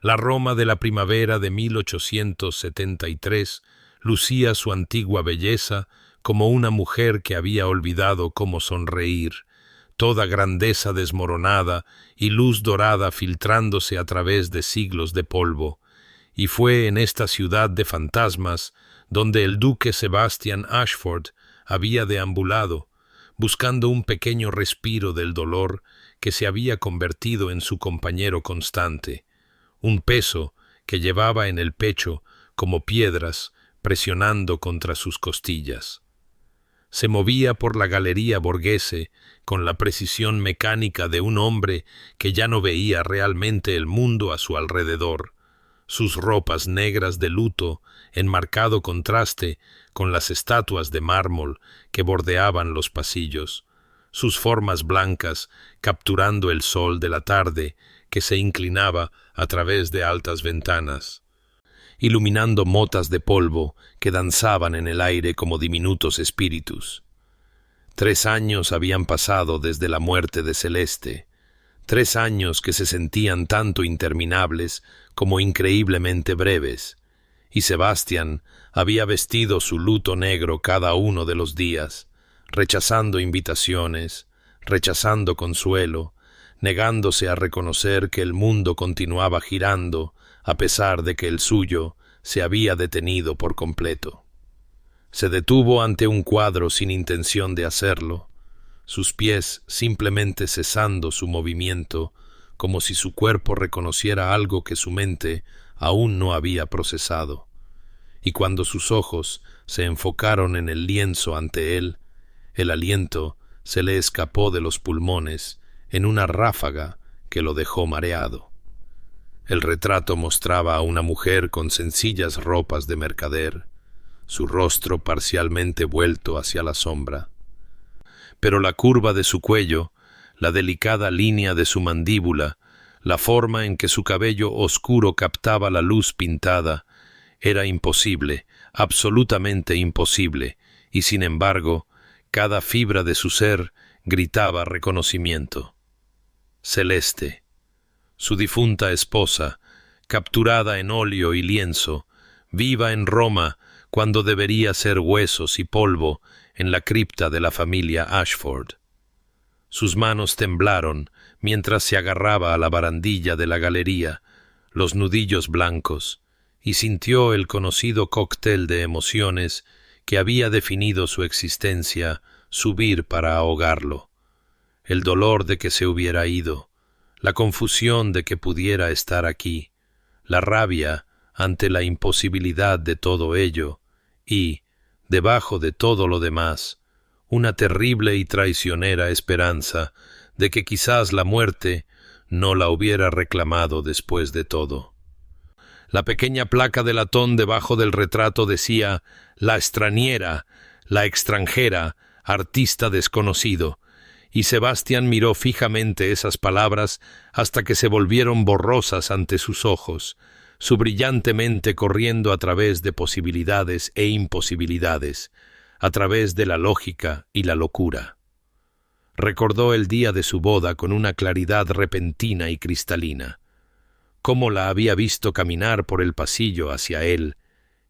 La Roma de la primavera de 1873 lucía su antigua belleza como una mujer que había olvidado cómo sonreír, toda grandeza desmoronada y luz dorada filtrándose a través de siglos de polvo. Y fue en esta ciudad de fantasmas donde el duque Sebastian Ashford había deambulado, buscando un pequeño respiro del dolor que se había convertido en su compañero constante, un peso que llevaba en el pecho como piedras presionando contra sus costillas. Se movía por la galería Borghese con la precisión mecánica de un hombre que ya no veía realmente el mundo a su alrededor, sus ropas negras de luto en marcado contraste con las estatuas de mármol que bordeaban los pasillos, sus formas blancas capturando el sol de la tarde que se inclinaba a través de altas ventanas, iluminando motas de polvo que danzaban en el aire como diminutos espíritus. 3 años habían pasado desde la muerte de Celeste, 3 años que se sentían tanto interminables como increíblemente breves, y Sebastián había vestido su luto negro cada uno de los días, rechazando invitaciones, rechazando consuelo, negándose a reconocer que el mundo continuaba girando a pesar de que el suyo se había detenido por completo. Se detuvo ante un cuadro sin intención de hacerlo, sus pies simplemente cesando su movimiento, como si su cuerpo reconociera algo que su mente aún no había procesado. Y cuando sus ojos se enfocaron en el lienzo ante él, el aliento se le escapó de los pulmones en una ráfaga que lo dejó mareado. El retrato mostraba a una mujer con sencillas ropas de mercader, su rostro parcialmente vuelto hacia la sombra. Pero la curva de su cuello, la delicada línea de su mandíbula, la forma en que su cabello oscuro captaba la luz pintada, era imposible, absolutamente imposible, y sin embargo, cada fibra de su ser gritaba reconocimiento. Celeste, su difunta esposa, capturada en óleo y lienzo, viva en Roma cuando debería ser huesos y polvo en la cripta de la familia Ashford. Sus manos temblaron mientras se agarraba a la barandilla de la galería, los nudillos blancos, y sintió el conocido cóctel de emociones que había definido su existencia subir para ahogarlo. El dolor de que se hubiera ido, la confusión de que pudiera estar aquí, la rabia ante la imposibilidad de todo ello y, debajo de todo lo demás, una terrible y traicionera esperanza de que quizás la muerte no la hubiera reclamado después de todo. La pequeña placa de latón debajo del retrato decía «La extrañera, la extranjera, artista desconocido», y Sebastián miró fijamente esas palabras hasta que se volvieron borrosas ante sus ojos, su brillante mente corriendo a través de posibilidades e imposibilidades, a través de la lógica y la locura. Recordó el día de su boda con una claridad repentina y cristalina, cómo la había visto caminar por el pasillo hacia él,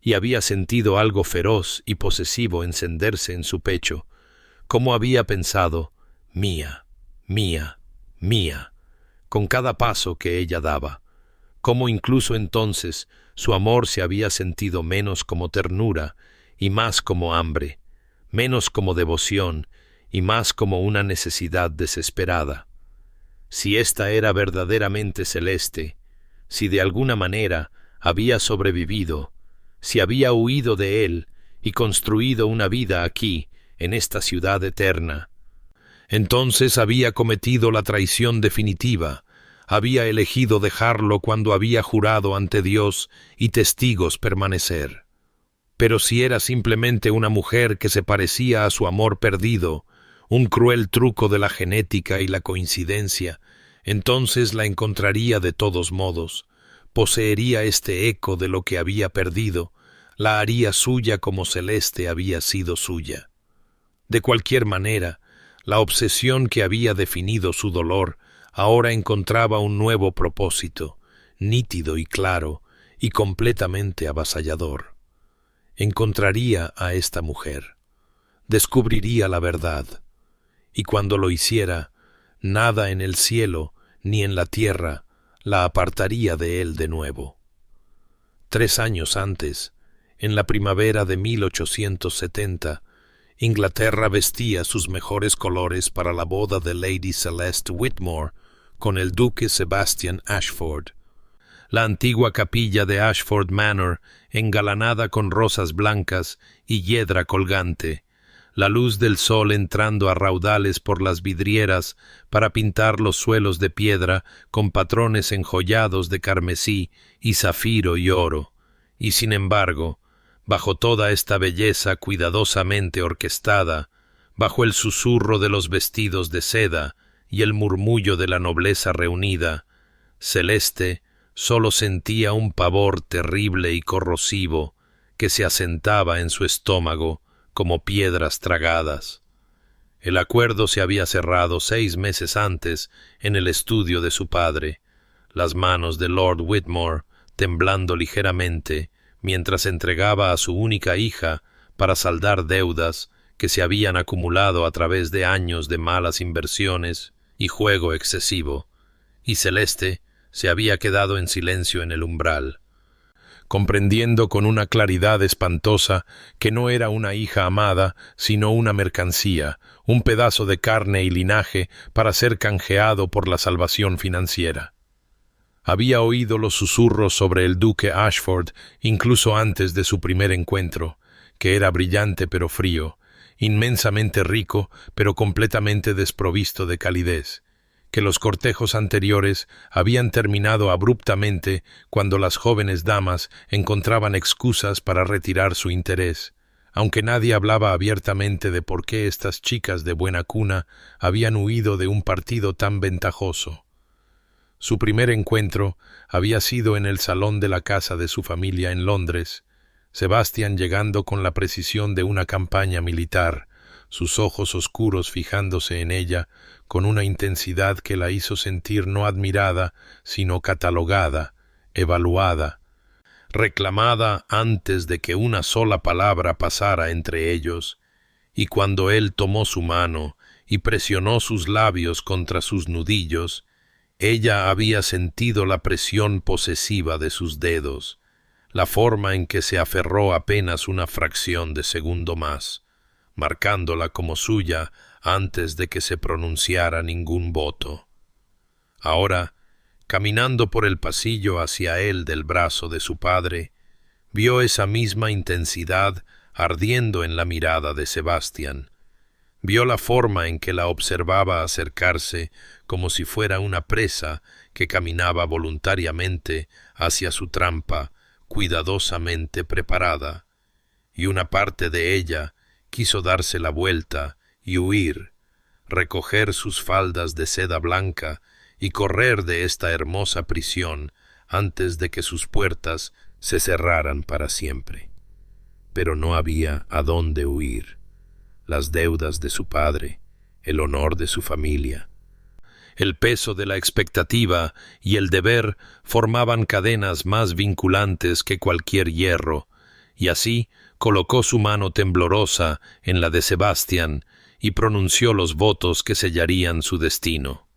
y había sentido algo feroz y posesivo encenderse en su pecho, cómo había pensado, mía, mía, mía, con cada paso que ella daba, cómo incluso entonces su amor se había sentido menos como ternura y más como hambre, menos como devoción y más como una necesidad desesperada. Si ésta era verdaderamente Celeste, si de alguna manera había sobrevivido, si había huido de él y construido una vida aquí, en esta ciudad eterna, entonces había cometido la traición definitiva, había elegido dejarlo cuando había jurado ante Dios y testigos permanecer. Pero si era simplemente una mujer que se parecía a su amor perdido, un cruel truco de la genética y la coincidencia, entonces la encontraría de todos modos, poseería este eco de lo que había perdido, la haría suya como Celeste había sido suya. De cualquier manera, la obsesión que había definido su dolor ahora encontraba un nuevo propósito, nítido y claro, y completamente avasallador. Encontraría a esta mujer, descubriría la verdad, y cuando lo hiciera, nada en el cielo ni en la tierra la apartaría de él de nuevo. 3 años antes, en la primavera de 1870, Inglaterra vestía sus mejores colores para la boda de Lady Celeste Whitmore con el duque Sebastian Ashford. La antigua capilla de Ashford Manor, engalanada con rosas blancas y hiedra colgante, la luz del sol entrando a raudales por las vidrieras para pintar los suelos de piedra con patrones enjollados de carmesí y zafiro y oro, y sin embargo, bajo toda esta belleza cuidadosamente orquestada, bajo el susurro de los vestidos de seda y el murmullo de la nobleza reunida, Celeste sólo sentía un pavor terrible y corrosivo que se asentaba en su estómago como piedras tragadas. El acuerdo se había cerrado 6 meses antes en el estudio de su padre, las manos de Lord Whitmore temblando ligeramente mientras entregaba a su única hija para saldar deudas que se habían acumulado a través de años de malas inversiones y juego excesivo, y Celeste se había quedado en silencio en el umbral, comprendiendo con una claridad espantosa que no era una hija amada, sino una mercancía, un pedazo de carne y linaje para ser canjeado por la salvación financiera. Había oído los susurros sobre el duque Ashford incluso antes de su primer encuentro, que era brillante pero frío, inmensamente rico pero completamente desprovisto de calidez, que los cortejos anteriores habían terminado abruptamente cuando las jóvenes damas encontraban excusas para retirar su interés, aunque nadie hablaba abiertamente de por qué estas chicas de buena cuna habían huido de un partido tan ventajoso. Su primer encuentro había sido en el salón de la casa de su familia en Londres, Sebastián llegando con la precisión de una campaña militar, sus ojos oscuros fijándose en ella con una intensidad que la hizo sentir no admirada, sino catalogada, evaluada, reclamada antes de que una sola palabra pasara entre ellos, y cuando él tomó su mano y presionó sus labios contra sus nudillos, ella había sentido la presión posesiva de sus dedos, la forma en que se aferró apenas una fracción de segundo más, marcándola como suya antes de que se pronunciara ningún voto. Ahora, caminando por el pasillo hacia él del brazo de su padre, vio esa misma intensidad ardiendo en la mirada de Sebastián. Vio la forma en que la observaba acercarse como si fuera una presa que caminaba voluntariamente hacia su trampa, cuidadosamente preparada, y una parte de ella quiso darse la vuelta y huir, recoger sus faldas de seda blanca y correr de esta hermosa prisión antes de que sus puertas se cerraran para siempre. Pero no había a dónde huir. Las deudas de su padre, el honor de su familia, el peso de la expectativa y el deber formaban cadenas más vinculantes que cualquier hierro, y así colocó su mano temblorosa en la de Sebastián y pronunció los votos que sellarían su destino.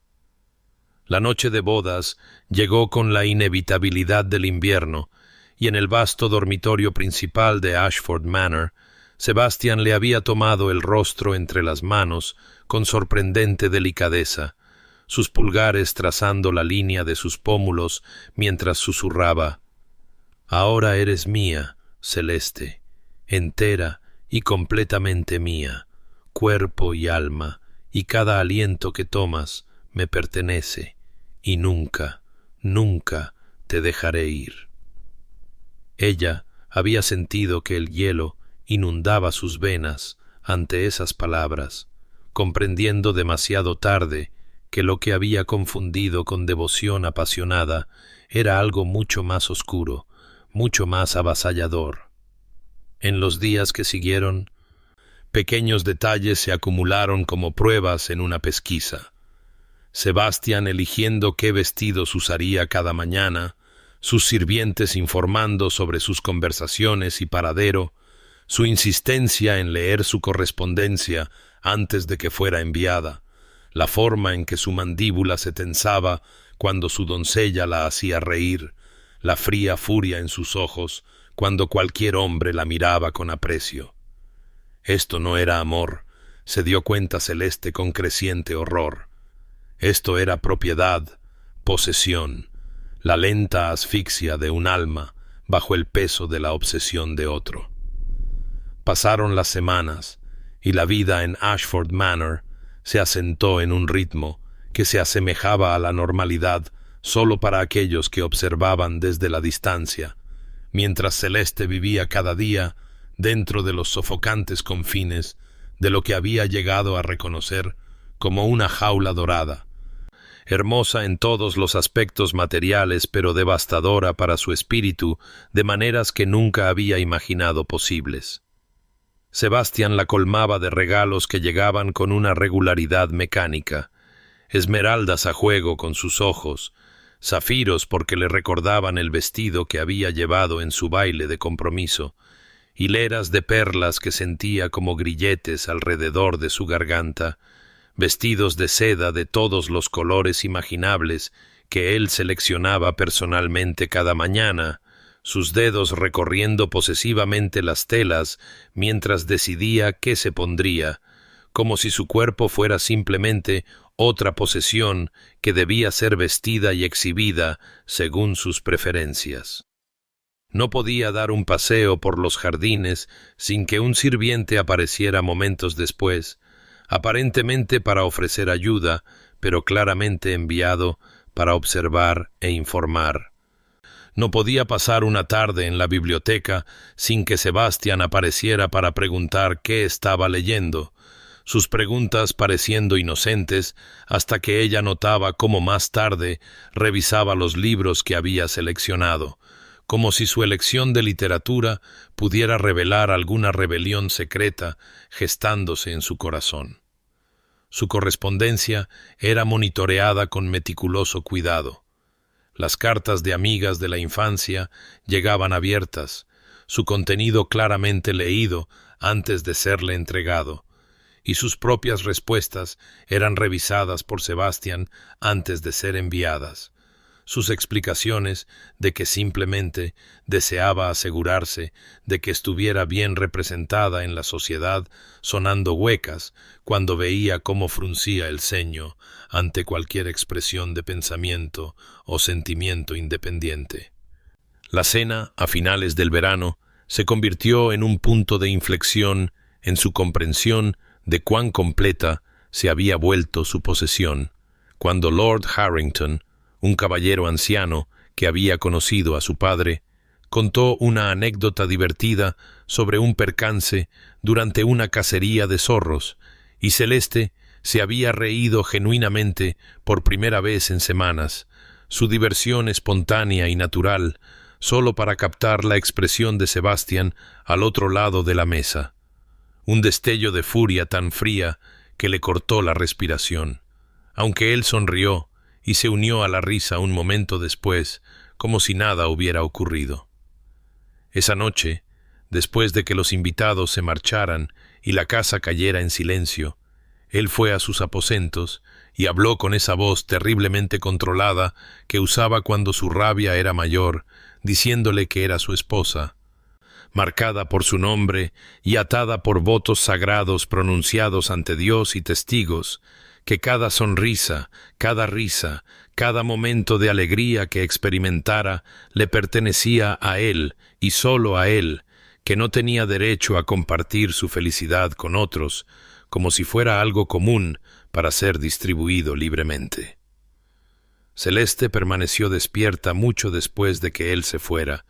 La noche de bodas llegó con la inevitabilidad del invierno, y en el vasto dormitorio principal de Ashford Manor, Sebastián le había tomado el rostro entre las manos con sorprendente delicadeza, sus pulgares trazando la línea de sus pómulos mientras susurraba: «Ahora eres mía, Celeste, entera y completamente mía, cuerpo y alma, y cada aliento que tomas me pertenece, y nunca, nunca te dejaré ir». Ella había sentido que el hielo inundaba sus venas ante esas palabras, comprendiendo demasiado tarde que lo que había confundido con devoción apasionada era algo mucho más oscuro, mucho más avasallador. En los días que siguieron, pequeños detalles se acumularon como pruebas en una pesquisa. Sebastián eligiendo qué vestidos usaría cada mañana, sus sirvientes informando sobre sus conversaciones y paradero, su insistencia en leer su correspondencia antes de que fuera enviada, la forma en que su mandíbula se tensaba cuando su doncella la hacía reír, la fría furia en sus ojos cuando cualquier hombre la miraba con aprecio. Esto no era amor, se dio cuenta Celeste con creciente horror. Esto era propiedad, posesión, la lenta asfixia de un alma bajo el peso de la obsesión de otro. Pasaron las semanas y la vida en Ashford Manor se asentó en un ritmo que se asemejaba a la normalidad solo para aquellos que observaban desde la distancia, mientras Celeste vivía cada día dentro de los sofocantes confines de lo que había llegado a reconocer como una jaula dorada, hermosa en todos los aspectos materiales pero devastadora para su espíritu de maneras que nunca había imaginado posibles. Sebastián la colmaba de regalos que llegaban con una regularidad mecánica, esmeraldas a juego con sus ojos, zafiros porque le recordaban el vestido que había llevado en su baile de compromiso, hileras de perlas que sentía como grilletes alrededor de su garganta, vestidos de seda de todos los colores imaginables que él seleccionaba personalmente cada mañana, sus dedos recorriendo posesivamente las telas mientras decidía qué se pondría, como si su cuerpo fuera simplemente otra posesión que debía ser vestida y exhibida según sus preferencias. No podía dar un paseo por los jardines sin que un sirviente apareciera momentos después, aparentemente para ofrecer ayuda, pero claramente enviado para observar e informar. No podía pasar una tarde en la biblioteca sin que Sebastián apareciera para preguntar qué estaba leyendo, sus preguntas pareciendo inocentes hasta que ella notaba cómo más tarde revisaba los libros que había seleccionado, como si su elección de literatura pudiera revelar alguna rebelión secreta gestándose en su corazón. Su correspondencia era monitoreada con meticuloso cuidado. Las cartas de amigas de la infancia llegaban abiertas, su contenido claramente leído antes de serle entregado, y sus propias respuestas eran revisadas por Sebastián antes de ser enviadas. Sus explicaciones de que simplemente deseaba asegurarse de que estuviera bien representada en la sociedad sonando huecas cuando veía cómo fruncía el ceño ante cualquier expresión de pensamiento o sentimiento independiente. La cena, a finales del verano, se convirtió en un punto de inflexión en su comprensión de cuán completa se había vuelto su posesión, cuando Lord Harrington, un caballero anciano que había conocido a su padre, contó una anécdota divertida sobre un percance durante una cacería de zorros, y Celeste se había reído genuinamente por primera vez en semanas, su diversión espontánea y natural, solo para captar la expresión de Sebastián al otro lado de la mesa. Un destello de furia tan fría que le cortó la respiración, aunque él sonrió y se unió a la risa un momento después, como si nada hubiera ocurrido. Esa noche, después de que los invitados se marcharan y la casa cayera en silencio, él fue a sus aposentos y habló con esa voz terriblemente controlada que usaba cuando su rabia era mayor, diciéndole que era su esposa, marcada por su nombre y atada por votos sagrados pronunciados ante Dios y testigos, que cada sonrisa, cada risa, cada momento de alegría que experimentara le pertenecía a él y solo a él, que no tenía derecho a compartir su felicidad con otros, como si fuera algo común para ser distribuido libremente. Celeste permaneció despierta mucho después de que él se fuera,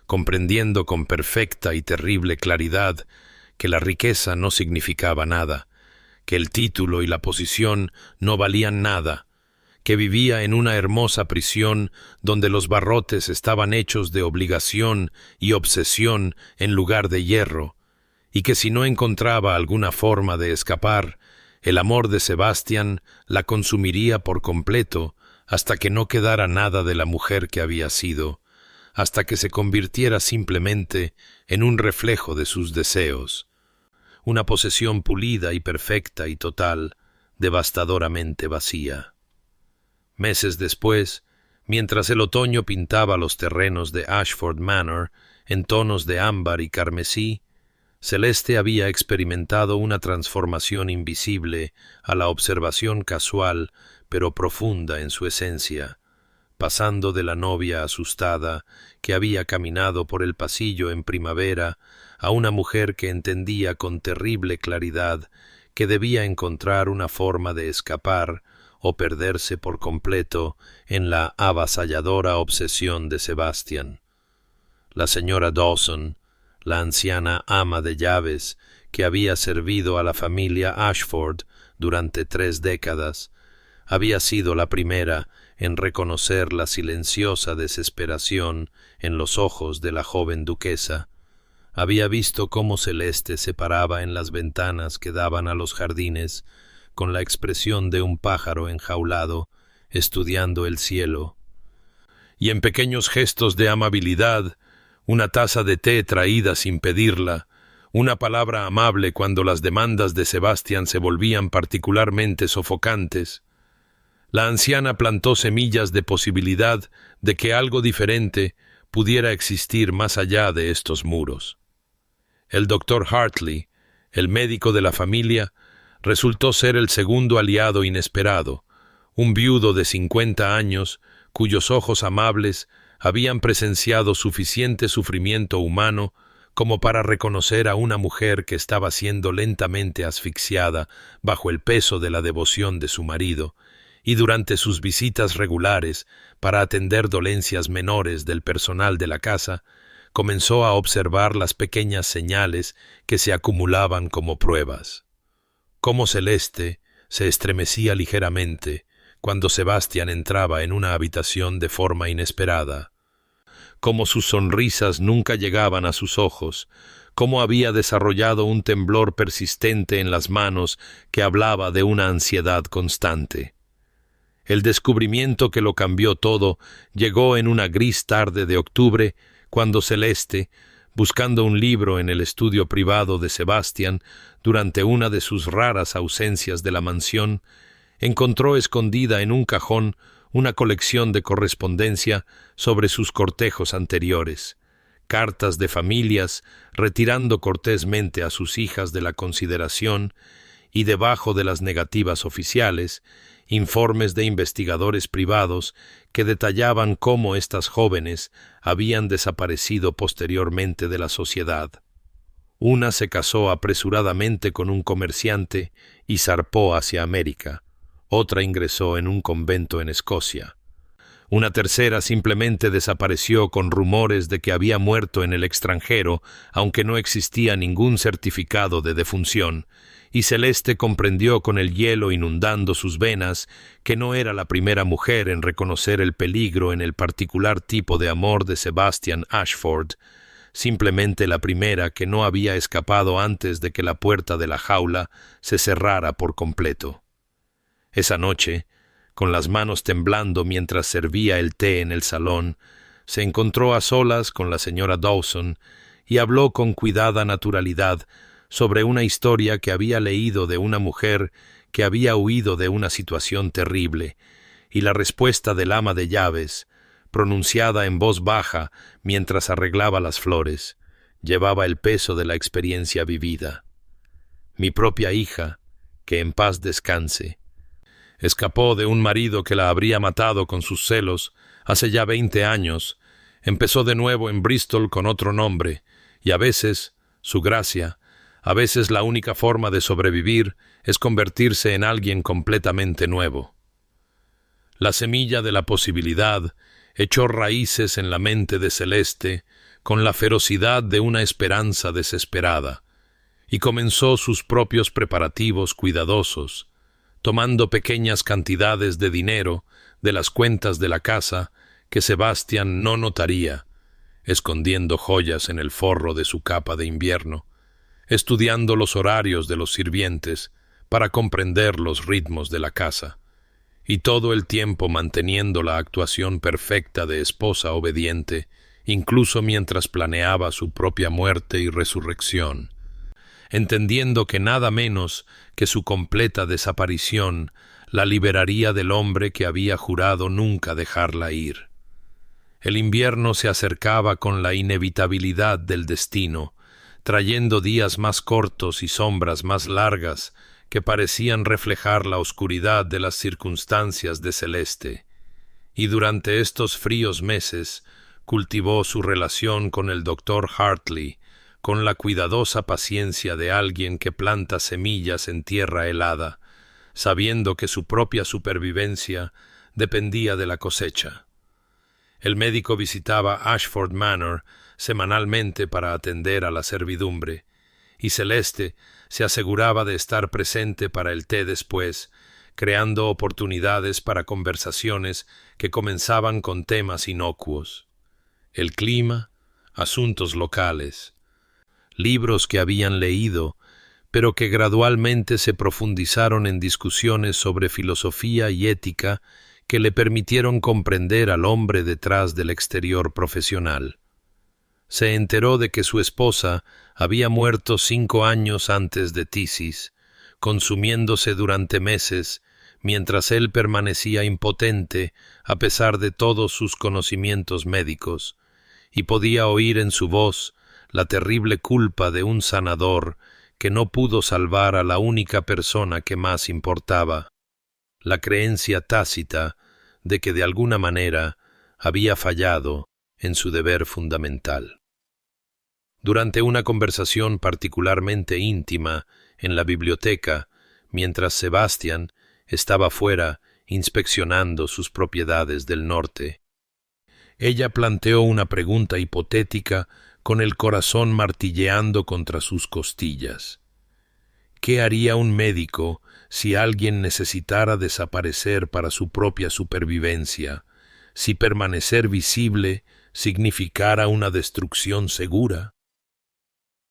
comprendiendo con perfecta y terrible claridad que la riqueza no significaba nada, que el título y la posición no valían nada, que vivía en una hermosa prisión donde los barrotes estaban hechos de obligación y obsesión en lugar de hierro, y que si no encontraba alguna forma de escapar, el amor de Sebastián la consumiría por completo hasta que no quedara nada de la mujer que había sido, hasta que se convirtiera simplemente en un reflejo de sus deseos, una posesión pulida y perfecta y total, devastadoramente vacía. Meses después, mientras el otoño pintaba los terrenos de Ashford Manor en tonos de ámbar y carmesí, Celeste había experimentado una transformación invisible a la observación casual, pero profunda en su esencia, pasando de la novia asustada que había caminado por el pasillo en primavera a una mujer que entendía con terrible claridad que debía encontrar una forma de escapar o perderse por completo en la avasalladora obsesión de Sebastian. La señora Dawson, la anciana ama de llaves que había servido a la familia Ashford durante 3 décadas, había sido la primera en reconocer la silenciosa desesperación en los ojos de la joven duquesa. Había visto cómo Celeste se paraba en las ventanas que daban a los jardines, con la expresión de un pájaro enjaulado, estudiando el cielo. Y en pequeños gestos de amabilidad, una taza de té traída sin pedirla, una palabra amable cuando las demandas de Sebastian se volvían particularmente sofocantes, la anciana plantó semillas de posibilidad de que algo diferente pudiera existir más allá de estos muros. El doctor Hartley, el médico de la familia, resultó ser el segundo aliado inesperado, un viudo de 50 años, cuyos ojos amables habían presenciado suficiente sufrimiento humano como para reconocer a una mujer que estaba siendo lentamente asfixiada bajo el peso de la devoción de su marido, y durante sus visitas regulares para atender dolencias menores del personal de la casa, comenzó a observar las pequeñas señales que se acumulaban como pruebas. Cómo Celeste se estremecía ligeramente cuando Sebastian entraba en una habitación de forma inesperada, cómo sus sonrisas nunca llegaban a sus ojos, cómo había desarrollado un temblor persistente en las manos que hablaba de una ansiedad constante. El descubrimiento que lo cambió todo llegó en una gris tarde de octubre, cuando Celeste, buscando un libro en el estudio privado de Sebastian durante una de sus raras ausencias de la mansión, encontró escondida en un cajón una colección de correspondencia sobre sus cortejos anteriores, cartas de familias retirando cortésmente a sus hijas de la consideración, y debajo de las negativas oficiales, informes de investigadores privados que detallaban cómo estas jóvenes habían desaparecido posteriormente de la sociedad. Una se casó apresuradamente con un comerciante y zarpó hacia América. Otra ingresó en un convento en Escocia. Una tercera simplemente desapareció con rumores de que había muerto en el extranjero, aunque no existía ningún certificado de defunción, y Celeste comprendió con el hielo inundando sus venas que no era la primera mujer en reconocer el peligro en el particular tipo de amor de Sebastian Ashford, simplemente la primera que no había escapado antes de que la puerta de la jaula se cerrara por completo. Esa noche, con las manos temblando mientras servía el té en el salón, se encontró a solas con la señora Dawson y habló con cuidada naturalidad sobre una historia que había leído de una mujer que había huido de una situación terrible, y la respuesta del ama de llaves, pronunciada en voz baja mientras arreglaba las flores, llevaba el peso de la experiencia vivida. Mi propia hija, que en paz descanse, escapó de un marido que la habría matado con sus celos hace ya 20 años, empezó de nuevo en Bristol con otro nombre, y a veces, su gracia, a veces la única forma de sobrevivir es convertirse en alguien completamente nuevo. La semilla de la posibilidad echó raíces en la mente de Celeste con la ferocidad de una esperanza desesperada, y comenzó sus propios preparativos cuidadosos, tomando pequeñas cantidades de dinero de las cuentas de la casa que Sebastian no notaría, escondiendo joyas en el forro de su capa de invierno, estudiando los horarios de los sirvientes para comprender los ritmos de la casa, y todo el tiempo manteniendo la actuación perfecta de esposa obediente incluso mientras planeaba su propia muerte y resurrección, entendiendo que nada menos que su completa desaparición la liberaría del hombre que había jurado nunca dejarla ir. El invierno se acercaba con la inevitabilidad del destino, trayendo días más cortos y sombras más largas que parecían reflejar la oscuridad de las circunstancias de Celeste. Y durante estos fríos meses cultivó su relación con el doctor Hartley, con la cuidadosa paciencia de alguien que planta semillas en tierra helada, sabiendo que su propia supervivencia dependía de la cosecha. El médico visitaba Ashford Manor semanalmente para atender a la servidumbre, y Celeste se aseguraba de estar presente para el té después, creando oportunidades para conversaciones que comenzaban con temas inocuos. El clima, asuntos locales, libros que habían leído, pero que gradualmente se profundizaron en discusiones sobre filosofía y ética que le permitieron comprender al hombre detrás del exterior profesional. Se enteró de que su esposa había muerto 5 años antes de tisis, consumiéndose durante meses, mientras él permanecía impotente a pesar de todos sus conocimientos médicos, y podía oír en su voz la terrible culpa de un sanador que no pudo salvar a la única persona que más importaba, la creencia tácita de que de alguna manera había fallado en su deber fundamental. Durante una conversación particularmente íntima en la biblioteca, mientras Sebastian estaba fuera inspeccionando sus propiedades del norte, ella planteó una pregunta hipotética con el corazón martilleando contra sus costillas. ¿Qué haría un médico si alguien necesitara desaparecer para su propia supervivencia, si permanecer visible significara una destrucción segura?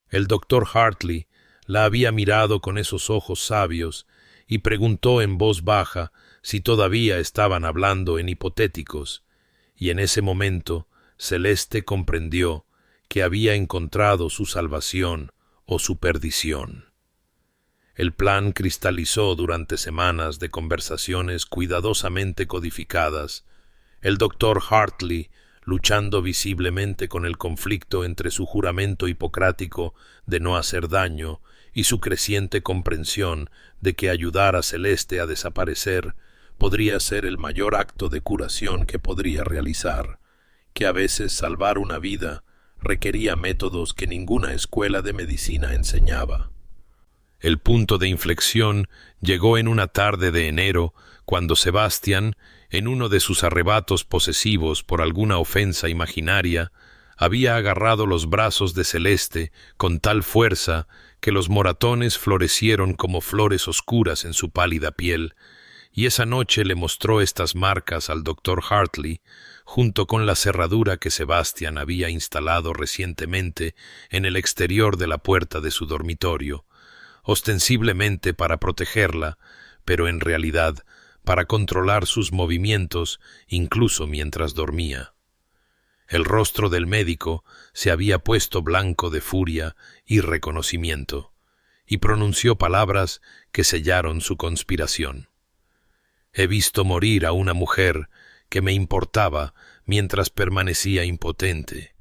El doctor Hartley la había mirado con esos ojos sabios y preguntó en voz baja si todavía estaban hablando en hipotéticos, y en ese momento Celeste comprendió que había encontrado su salvación o su perdición. El plan cristalizó durante semanas de conversaciones cuidadosamente codificadas, el doctor Hartley luchando visiblemente con el conflicto entre su juramento hipocrático de no hacer daño y su creciente comprensión de que ayudar a Celeste a desaparecer podría ser el mayor acto de curación que podría realizar, que a veces salvar una vida requería métodos que ninguna escuela de medicina enseñaba. El punto de inflexión llegó en una tarde de enero, cuando Sebastian, en uno de sus arrebatos posesivos por alguna ofensa imaginaria, había agarrado los brazos de Celeste con tal fuerza que los moratones florecieron como flores oscuras en su pálida piel, y esa noche le mostró estas marcas al doctor Hartley, junto con la cerradura que Sebastian había instalado recientemente en el exterior de la puerta de su dormitorio, ostensiblemente para protegerla, pero en realidad para controlar sus movimientos incluso mientras dormía. El rostro del médico se había puesto blanco de furia y reconocimiento, y pronunció palabras que sellaron su conspiración. He visto morir a una mujer que me importaba mientras permanecía impotente.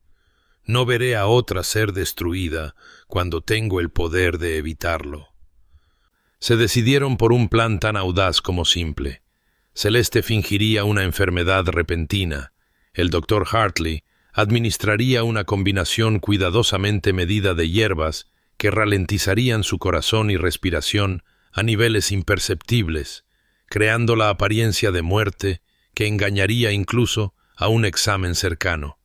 No veré a otra ser destruida cuando tengo el poder de evitarlo. Se decidieron por un plan tan audaz como simple. Celeste fingiría una enfermedad repentina. El doctor Hartley administraría una combinación cuidadosamente medida de hierbas que ralentizarían su corazón y respiración a niveles imperceptibles, creando la apariencia de muerte que engañaría incluso a un examen cercano.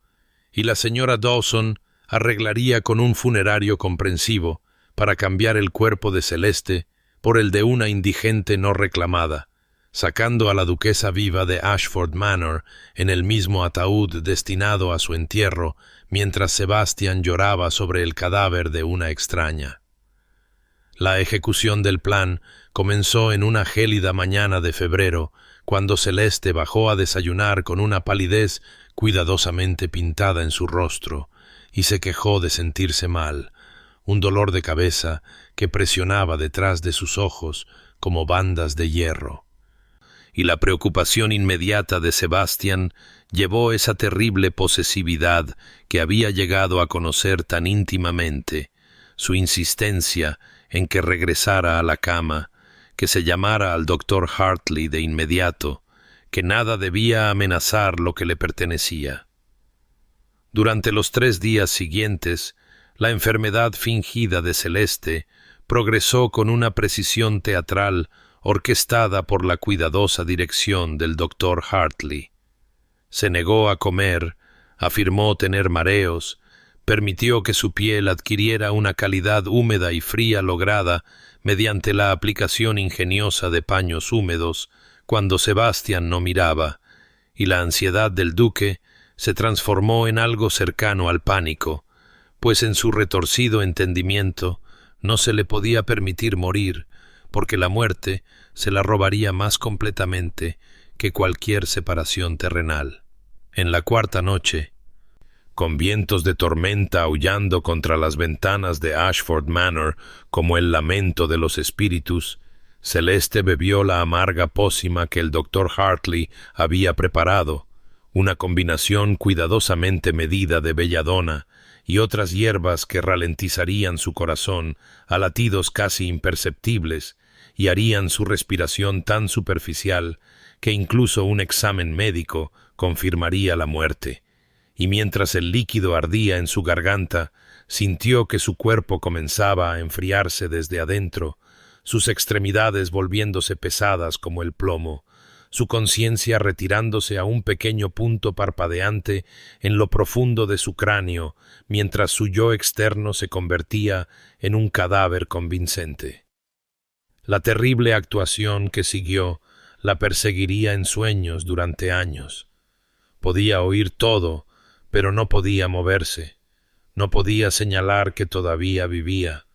Y la señora Dawson arreglaría con un funerario comprensivo para cambiar el cuerpo de Celeste por el de una indigente no reclamada, sacando a la duquesa viva de Ashford Manor en el mismo ataúd destinado a su entierro, mientras Sebastian lloraba sobre el cadáver de una extraña. La ejecución del plan comenzó en una gélida mañana de febrero, cuando Celeste bajó a desayunar con una palidez cuidadosamente pintada en su rostro, y se quejó de sentirse mal, un dolor de cabeza que presionaba detrás de sus ojos como bandas de hierro. Y la preocupación inmediata de Sebastián llevó esa terrible posesividad que había llegado a conocer tan íntimamente, su insistencia en que regresara a la cama, que se llamara al doctor Hartley de inmediato, que nada debía amenazar lo que le pertenecía. Durante los 3 días siguientes, la enfermedad fingida de Celeste progresó con una precisión teatral orquestada por la cuidadosa dirección del doctor Hartley. Se negó a comer, afirmó tener mareos, permitió que su piel adquiriera una calidad húmeda y fría lograda mediante la aplicación ingeniosa de paños húmedos cuando Sebastián no miraba, y la ansiedad del duque se transformó en algo cercano al pánico, pues en su retorcido entendimiento no se le podía permitir morir, porque la muerte se la robaría más completamente que cualquier separación terrenal. En la 4ª noche, con vientos de tormenta aullando contra las ventanas de Ashford Manor como el lamento de los espíritus, Celeste bebió la amarga pócima que el doctor Hartley había preparado, una combinación cuidadosamente medida de belladona y otras hierbas que ralentizarían su corazón a latidos casi imperceptibles y harían su respiración tan superficial que incluso un examen médico confirmaría la muerte. Y mientras el líquido ardía en su garganta, sintió que su cuerpo comenzaba a enfriarse desde adentro, sus extremidades volviéndose pesadas como el plomo, su conciencia retirándose a un pequeño punto parpadeante en lo profundo de su cráneo, mientras su yo externo se convertía en un cadáver convincente. La terrible actuación que siguió la perseguiría en sueños durante años. Podía oír todo, pero no podía moverse, no podía señalar que todavía vivía.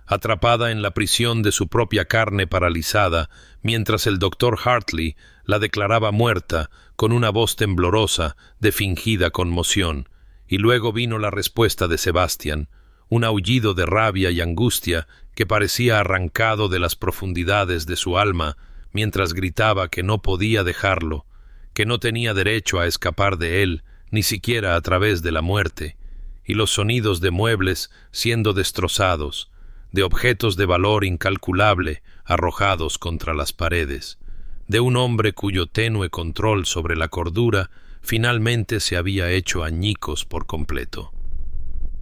Atrapada en la prisión de su propia carne paralizada, mientras el doctor Hartley la declaraba muerta con una voz temblorosa de fingida conmoción, y luego vino la respuesta de Sebastián, un aullido de rabia y angustia que parecía arrancado de las profundidades de su alma, mientras gritaba que no podía dejarlo, que no tenía derecho a escapar de él, ni siquiera a través de la muerte, y los sonidos de muebles siendo destrozados, de objetos de valor incalculable arrojados contra las paredes, de un hombre cuyo tenue control sobre la cordura finalmente se había hecho añicos por completo.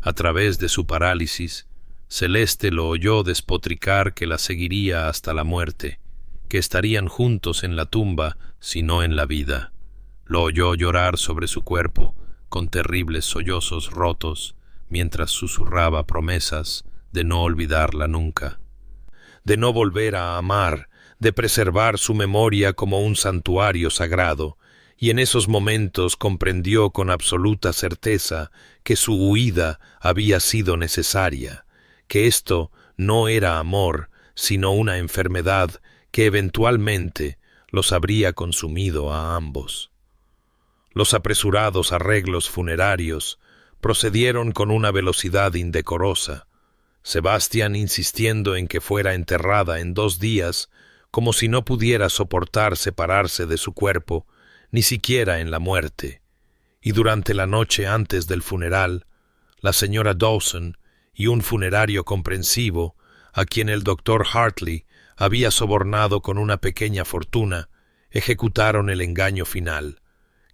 A través de su parálisis, Celeste lo oyó despotricar que la seguiría hasta la muerte, que estarían juntos en la tumba, si no en la vida. Lo oyó llorar sobre su cuerpo, con terribles sollozos rotos, mientras susurraba promesas de no olvidarla nunca, de no volver a amar, de preservar su memoria como un santuario sagrado, y en esos momentos comprendió con absoluta certeza que su huida había sido necesaria, que esto no era amor, sino una enfermedad que eventualmente los habría consumido a ambos. Los apresurados arreglos funerarios procedieron con una velocidad indecorosa, Sebastián insistiendo en que fuera enterrada en 2 días, como si no pudiera soportar separarse de su cuerpo, ni siquiera en la muerte. Y durante la noche antes del funeral, la señora Dawson y un funerario comprensivo, a quien el doctor Hartley había sobornado con una pequeña fortuna, ejecutaron el engaño final,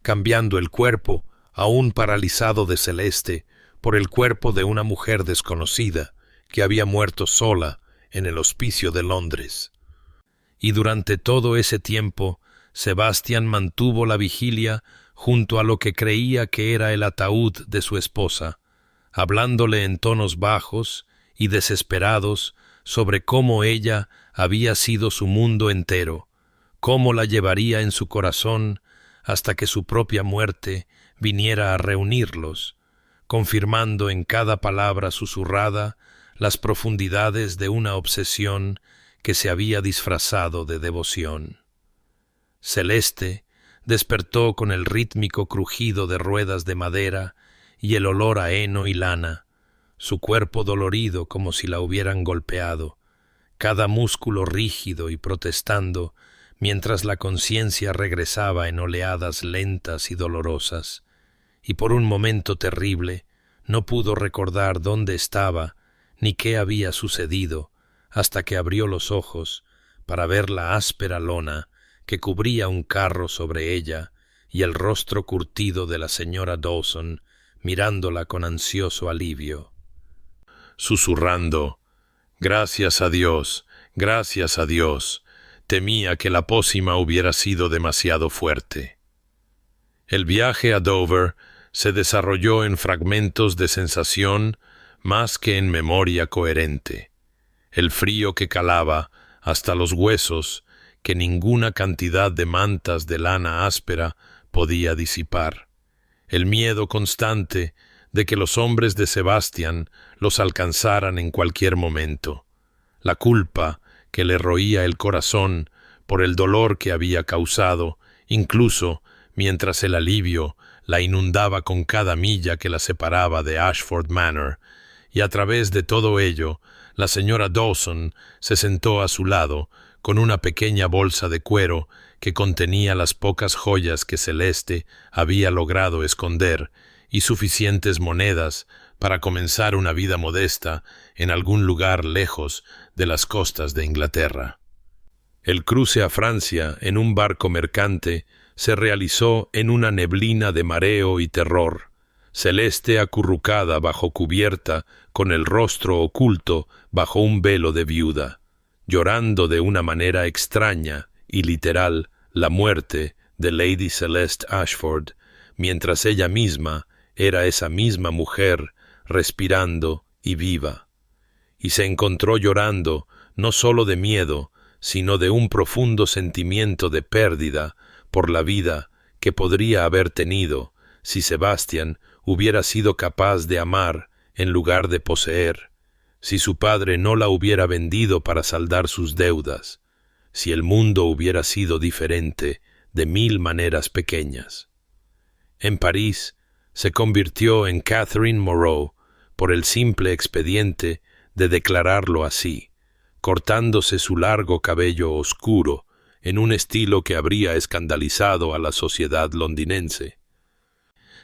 cambiando el cuerpo, aún paralizado de Celeste, por el cuerpo de una mujer desconocida, que había muerto sola en el hospicio de Londres. Y durante todo ese tiempo, Sebastián mantuvo la vigilia junto a lo que creía que era el ataúd de su esposa, hablándole en tonos bajos y desesperados sobre cómo ella había sido su mundo entero, cómo la llevaría en su corazón hasta que su propia muerte viniera a reunirlos, confirmando en cada palabra susurrada las profundidades de una obsesión que se había disfrazado de devoción. Celeste, despertó con el rítmico crujido de ruedas de madera y el olor a heno y lana, su cuerpo dolorido como si la hubieran golpeado, cada músculo rígido y protestando, mientras la conciencia regresaba en oleadas lentas y dolorosas, y por un momento terrible no pudo recordar dónde estaba ni qué había sucedido, hasta que abrió los ojos para ver la áspera lona que cubría un carro sobre ella y el rostro curtido de la señora Dawson mirándola con ansioso alivio. Susurrando, «Gracias a Dios, temía que la pócima hubiera sido demasiado fuerte». El viaje a Dover se desarrolló en fragmentos de sensación más que en memoria coherente. El frío que calaba hasta los huesos, que ninguna cantidad de mantas de lana áspera podía disipar. El miedo constante de que los hombres de Sebastián los alcanzaran en cualquier momento. La culpa que le roía el corazón por el dolor que había causado, incluso mientras el alivio la inundaba con cada milla que la separaba de Ashford Manor, y a través de todo ello, la señora Dawson se sentó a su lado con una pequeña bolsa de cuero que contenía las pocas joyas que Celeste había logrado esconder y suficientes monedas para comenzar una vida modesta en algún lugar lejos de las costas de Inglaterra. El cruce a Francia en un barco mercante se realizó en una neblina de mareo y terror. Celeste acurrucada bajo cubierta, con el rostro oculto bajo un velo de viuda, llorando de una manera extraña y literal la muerte de Lady Celeste Ashford, mientras ella misma era esa misma mujer respirando y viva. Y se encontró llorando no solo de miedo, sino de un profundo sentimiento de pérdida por la vida que podría haber tenido si Sebastián hubiera sido capaz de amar en lugar de poseer, si su padre no la hubiera vendido para saldar sus deudas, si el mundo hubiera sido diferente de 1000 maneras pequeñas. En París se convirtió en Catherine Moreau por el simple expediente de declararlo así, cortándose su largo cabello oscuro en un estilo que habría escandalizado a la sociedad londinense,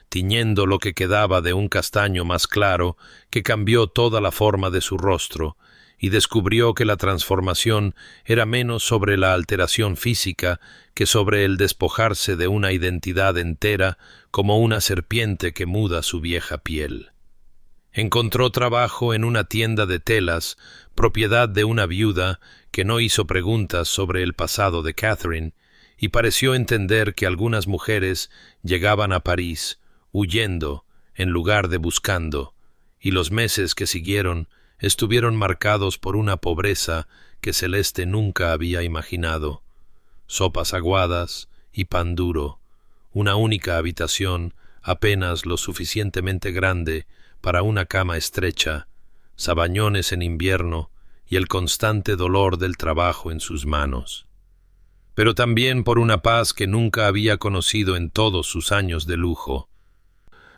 tiñendo lo que quedaba de un castaño más claro que cambió toda la forma de su rostro, y descubrió que la transformación era menos sobre la alteración física que sobre el despojarse de una identidad entera como una serpiente que muda su vieja piel. Encontró trabajo en una tienda de telas, propiedad de una viuda que no hizo preguntas sobre el pasado de Catherine, y pareció entender que algunas mujeres llegaban a París huyendo en lugar de buscando, y los meses que siguieron estuvieron marcados por una pobreza que Celeste nunca había imaginado. Sopas aguadas y pan duro, una única habitación apenas lo suficientemente grande para una cama estrecha, sabañones en invierno y el constante dolor del trabajo en sus manos. Pero también por una paz que nunca había conocido en todos sus años de lujo.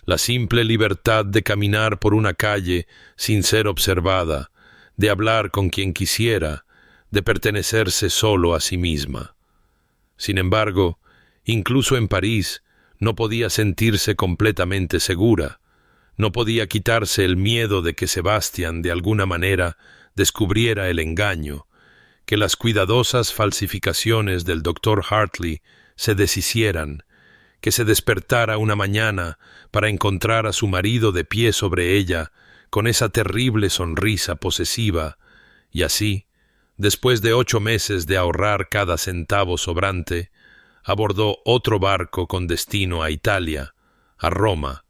La simple libertad de caminar por una calle sin ser observada, de hablar con quien quisiera, de pertenecerse solo a sí misma. Sin embargo, incluso en París, no podía sentirse completamente segura. No podía quitarse el miedo de que Sebastián, de alguna manera, descubriera el engaño, que las cuidadosas falsificaciones del Dr. Hartley se deshicieran, que se despertara una mañana para encontrar a su marido de pie sobre ella, con esa terrible sonrisa posesiva, y así, después de 8 meses de ahorrar cada centavo sobrante, abordó otro barco con destino a Italia, a Roma,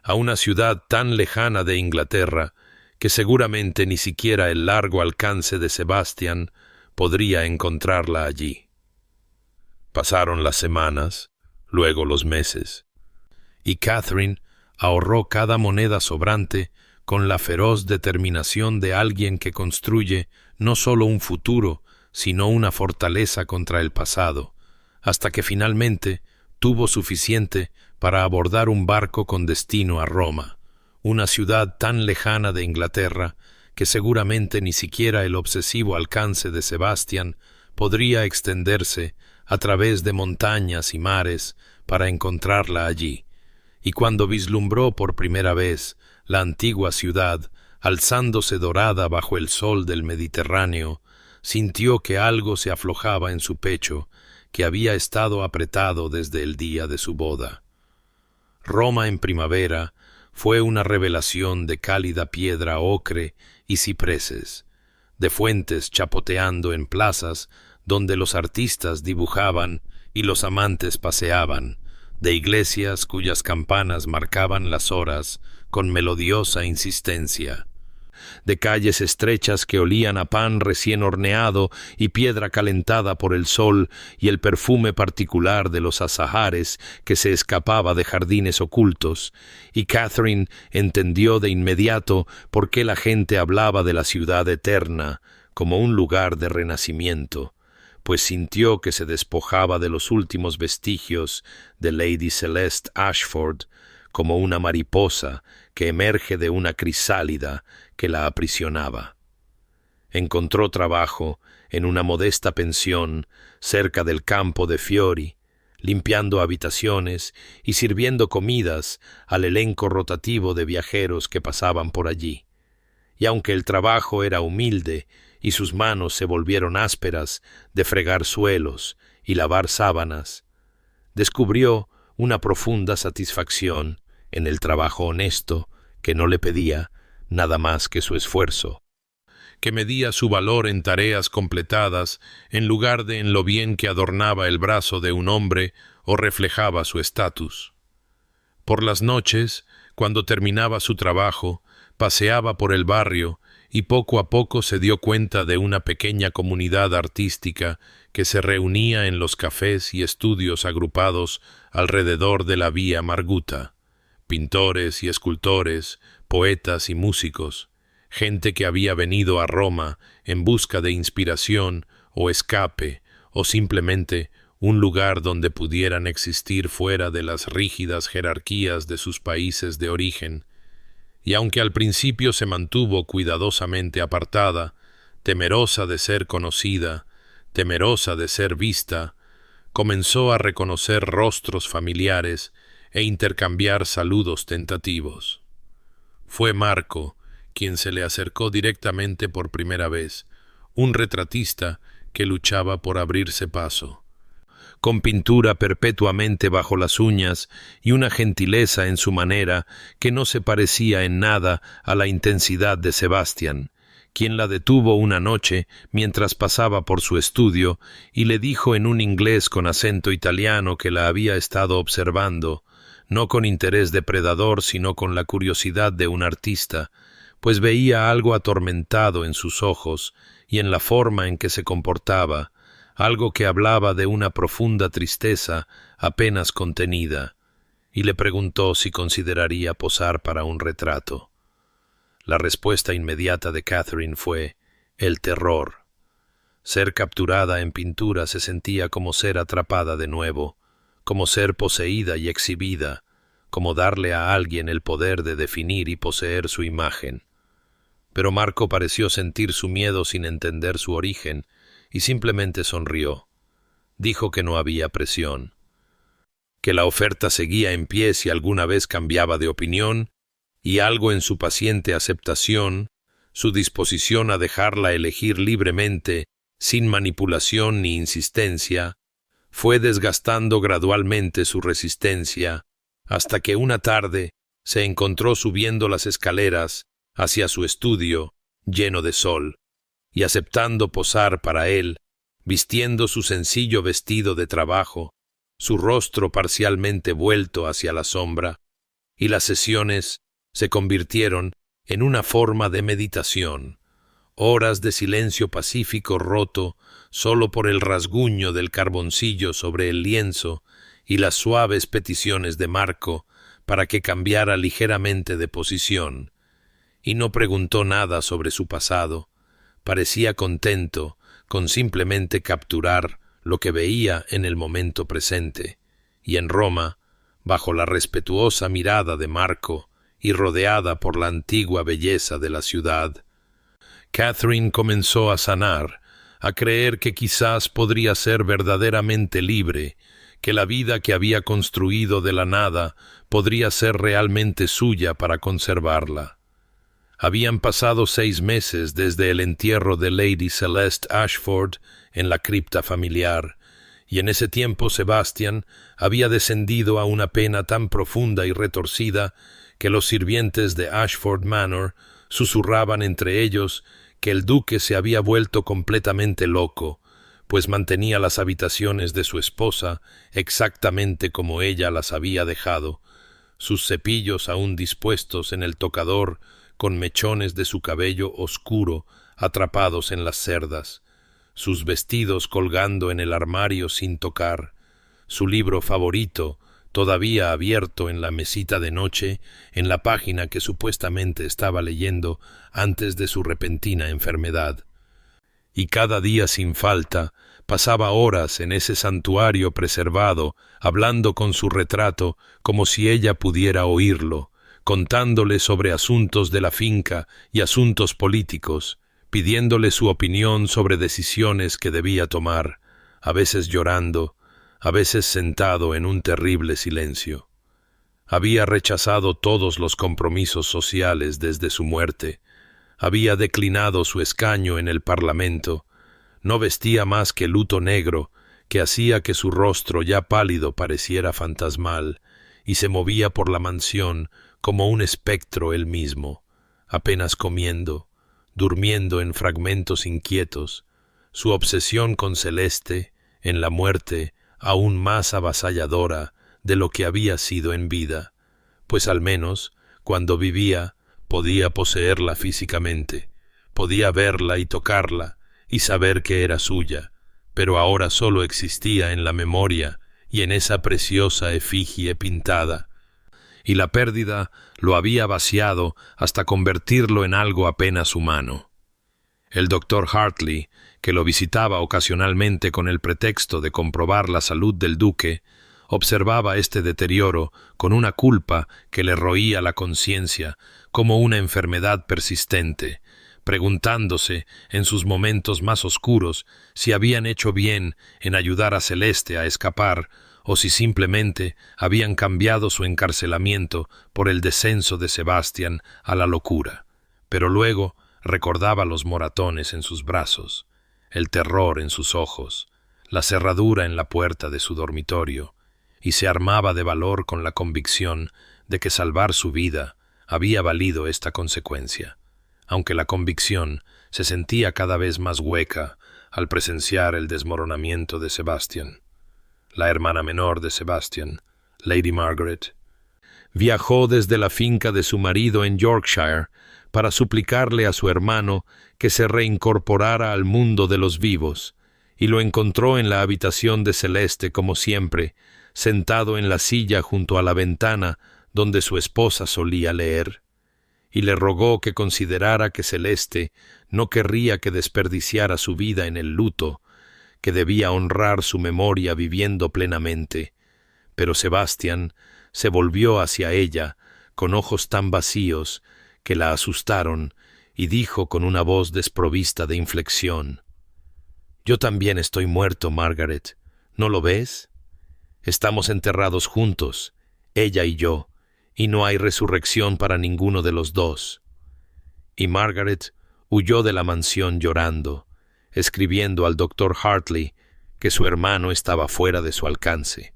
a una ciudad tan lejana de Inglaterra que seguramente ni siquiera el largo alcance de Sebastián podría encontrarla allí. Pasaron las semanas, luego los meses, y Catherine ahorró cada moneda sobrante con la feroz determinación de alguien que construye no solo un futuro, sino una fortaleza contra el pasado, hasta que finalmente tuvo suficiente para abordar un barco con destino a Roma, una ciudad tan lejana de Inglaterra que seguramente ni siquiera el obsesivo alcance de Sebastián podría extenderse a través de montañas y mares para encontrarla allí. Y cuando vislumbró por primera vez la antigua ciudad, alzándose dorada bajo el sol del Mediterráneo, sintió que algo se aflojaba en su pecho, que había estado apretado desde el día de su boda. Roma en primavera fue una revelación de cálida piedra ocre y cipreses, de fuentes chapoteando en plazas donde los artistas dibujaban y los amantes paseaban, de iglesias cuyas campanas marcaban las horas con melodiosa insistencia, de calles estrechas que olían a pan recién horneado y piedra calentada por el sol y el perfume particular de los azahares que se escapaba de jardines ocultos, y Catherine entendió de inmediato por qué la gente hablaba de la ciudad eterna como un lugar de renacimiento, pues sintió que se despojaba de los últimos vestigios de Lady Celeste Ashford, como una mariposa que emerge de una crisálida que la aprisionaba. Encontró trabajo en una modesta pensión cerca del campo de Fiori, limpiando habitaciones y sirviendo comidas al elenco rotativo de viajeros que pasaban por allí. Y aunque el trabajo era humilde y sus manos se volvieron ásperas de fregar suelos y lavar sábanas, descubrió una profunda satisfacción en el trabajo honesto que no le pedía nada más que su esfuerzo, que medía su valor en tareas completadas en lugar de en lo bien que adornaba el brazo de un hombre o reflejaba su estatus. Por las noches, cuando terminaba su trabajo, paseaba por el barrio y poco a poco se dio cuenta de una pequeña comunidad artística que se reunía en los cafés y estudios agrupados alrededor de la Vía Marguta, pintores y escultores, poetas y músicos, gente que había venido a Roma en busca de inspiración o escape, o simplemente un lugar donde pudieran existir fuera de las rígidas jerarquías de sus países de origen, y aunque al principio se mantuvo cuidadosamente apartada, temerosa de ser conocida, temerosa de ser vista, comenzó a reconocer rostros familiares e intercambiar saludos tentativos. Fue Marco quien se le acercó directamente por primera vez, un retratista que luchaba por abrirse paso. Con pintura perpetuamente bajo las uñas y una gentileza en su manera que no se parecía en nada a la intensidad de Sebastián, quien la detuvo una noche mientras pasaba por su estudio y le dijo en un inglés con acento italiano que la había estado observando, no con interés depredador sino con la curiosidad de un artista, pues veía algo atormentado en sus ojos y en la forma en que se comportaba, algo que hablaba de una profunda tristeza apenas contenida, y le preguntó si consideraría posar para un retrato. La respuesta inmediata de Catherine fue el terror. Ser capturada en pintura se sentía como ser atrapada de nuevo, como ser poseída y exhibida, como darle a alguien el poder de definir y poseer su imagen. Pero Marco pareció sentir su miedo sin entender su origen, y simplemente sonrió. Dijo que no había presión, que la oferta seguía en pie si alguna vez cambiaba de opinión, y algo en su paciente aceptación, su disposición a dejarla elegir libremente, sin manipulación ni insistencia, fue desgastando gradualmente su resistencia, hasta que una tarde se encontró subiendo las escaleras hacia su estudio, lleno de sol, y aceptando posar para él, vistiendo su sencillo vestido de trabajo, su rostro parcialmente vuelto hacia la sombra, y las sesiones se convirtieron en una forma de meditación, horas de silencio pacífico roto solo por el rasguño del carboncillo sobre el lienzo y las suaves peticiones de Marco para que cambiara ligeramente de posición, y no preguntó nada sobre su pasado. Parecía contento con simplemente capturar lo que veía en el momento presente, y en Roma, bajo la respetuosa mirada de Marco y rodeada por la antigua belleza de la ciudad, Catherine comenzó a sanar, a creer que quizás podría ser verdaderamente libre, que la vida que había construido de la nada podría ser realmente suya para conservarla. Habían pasado 6 meses desde el entierro de Lady Celeste Ashford en la cripta familiar, y en ese tiempo Sebastian había descendido a una pena tan profunda y retorcida que los sirvientes de Ashford Manor susurraban entre ellos que el duque se había vuelto completamente loco, pues mantenía las habitaciones de su esposa exactamente como ella las había dejado, sus cepillos aún dispuestos en el tocador con mechones de su cabello oscuro atrapados en las cerdas, sus vestidos colgando en el armario sin tocar, su libro favorito todavía abierto en la mesita de noche en la página que supuestamente estaba leyendo antes de su repentina enfermedad. Y cada día sin falta pasaba horas en ese santuario preservado, hablando con su retrato como si ella pudiera oírlo, contándole sobre asuntos de la finca y asuntos políticos, pidiéndole su opinión sobre decisiones que debía tomar, a veces llorando, a veces sentado en un terrible silencio. Había rechazado todos los compromisos sociales desde su muerte, había declinado su escaño en el Parlamento, no vestía más que luto negro, que hacía que su rostro ya pálido pareciera fantasmal, y se movía por la mansión como un espectro él mismo, apenas comiendo, durmiendo en fragmentos inquietos, su obsesión con Celeste, en la muerte, aún más avasalladora de lo que había sido en vida, pues al menos, cuando vivía, podía poseerla físicamente, podía verla y tocarla, y saber que era suya, pero ahora solo existía en la memoria y en esa preciosa efigie pintada, y la pérdida lo había vaciado hasta convertirlo en algo apenas humano. El doctor Hartley, que lo visitaba ocasionalmente con el pretexto de comprobar la salud del duque, observaba este deterioro con una culpa que le roía la conciencia como una enfermedad persistente, preguntándose en sus momentos más oscuros si habían hecho bien en ayudar a Celeste a escapar o si simplemente habían cambiado su encarcelamiento por el descenso de Sebastian a la locura. Pero luego recordaba los moratones en sus brazos, el terror en sus ojos, la cerradura en la puerta de su dormitorio, y se armaba de valor con la convicción de que salvar su vida había valido esta consecuencia, aunque la convicción se sentía cada vez más hueca al presenciar el desmoronamiento de Sebastian. La hermana menor de Sebastian, Lady Margaret, viajó desde la finca de su marido en Yorkshire para suplicarle a su hermano que se reincorporara al mundo de los vivos, y lo encontró en la habitación de Celeste como siempre, sentado en la silla junto a la ventana donde su esposa solía leer, y le rogó que considerara que Celeste no querría que desperdiciara su vida en el luto, que debía honrar su memoria viviendo plenamente. Pero Sebastian se volvió hacia ella con ojos tan vacíos que la asustaron y dijo con una voz desprovista de inflexión: «Yo también estoy muerto, Margaret, ¿no lo ves? Estamos enterrados juntos, ella y yo, y no hay resurrección para ninguno de los dos». Y Margaret huyó de la mansión llorando, escribiendo al doctor Hartley que su hermano estaba fuera de su alcance.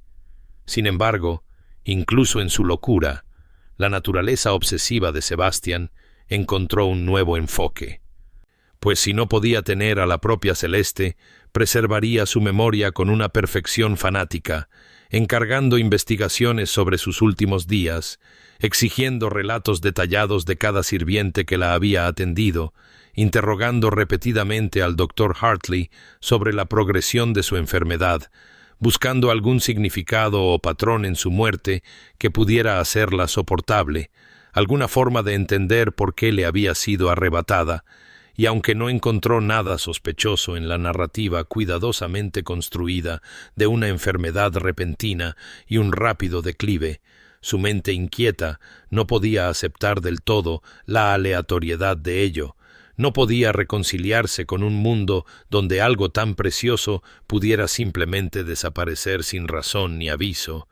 Sin embargo, incluso en su locura, la naturaleza obsesiva de Sebastian encontró un nuevo enfoque, pues si no podía tener a la propia Celeste, preservaría su memoria con una perfección fanática, encargando investigaciones sobre sus últimos días, exigiendo relatos detallados de cada sirviente que la había atendido, interrogando repetidamente al doctor Hartley sobre la progresión de su enfermedad, buscando algún significado o patrón en su muerte que pudiera hacerla soportable, alguna forma de entender por qué le había sido arrebatada, y aunque no encontró nada sospechoso en la narrativa cuidadosamente construida de una enfermedad repentina y un rápido declive, su mente inquieta no podía aceptar del todo la aleatoriedad de ello, no podía reconciliarse con un mundo donde algo tan precioso pudiera simplemente desaparecer sin razón ni aviso,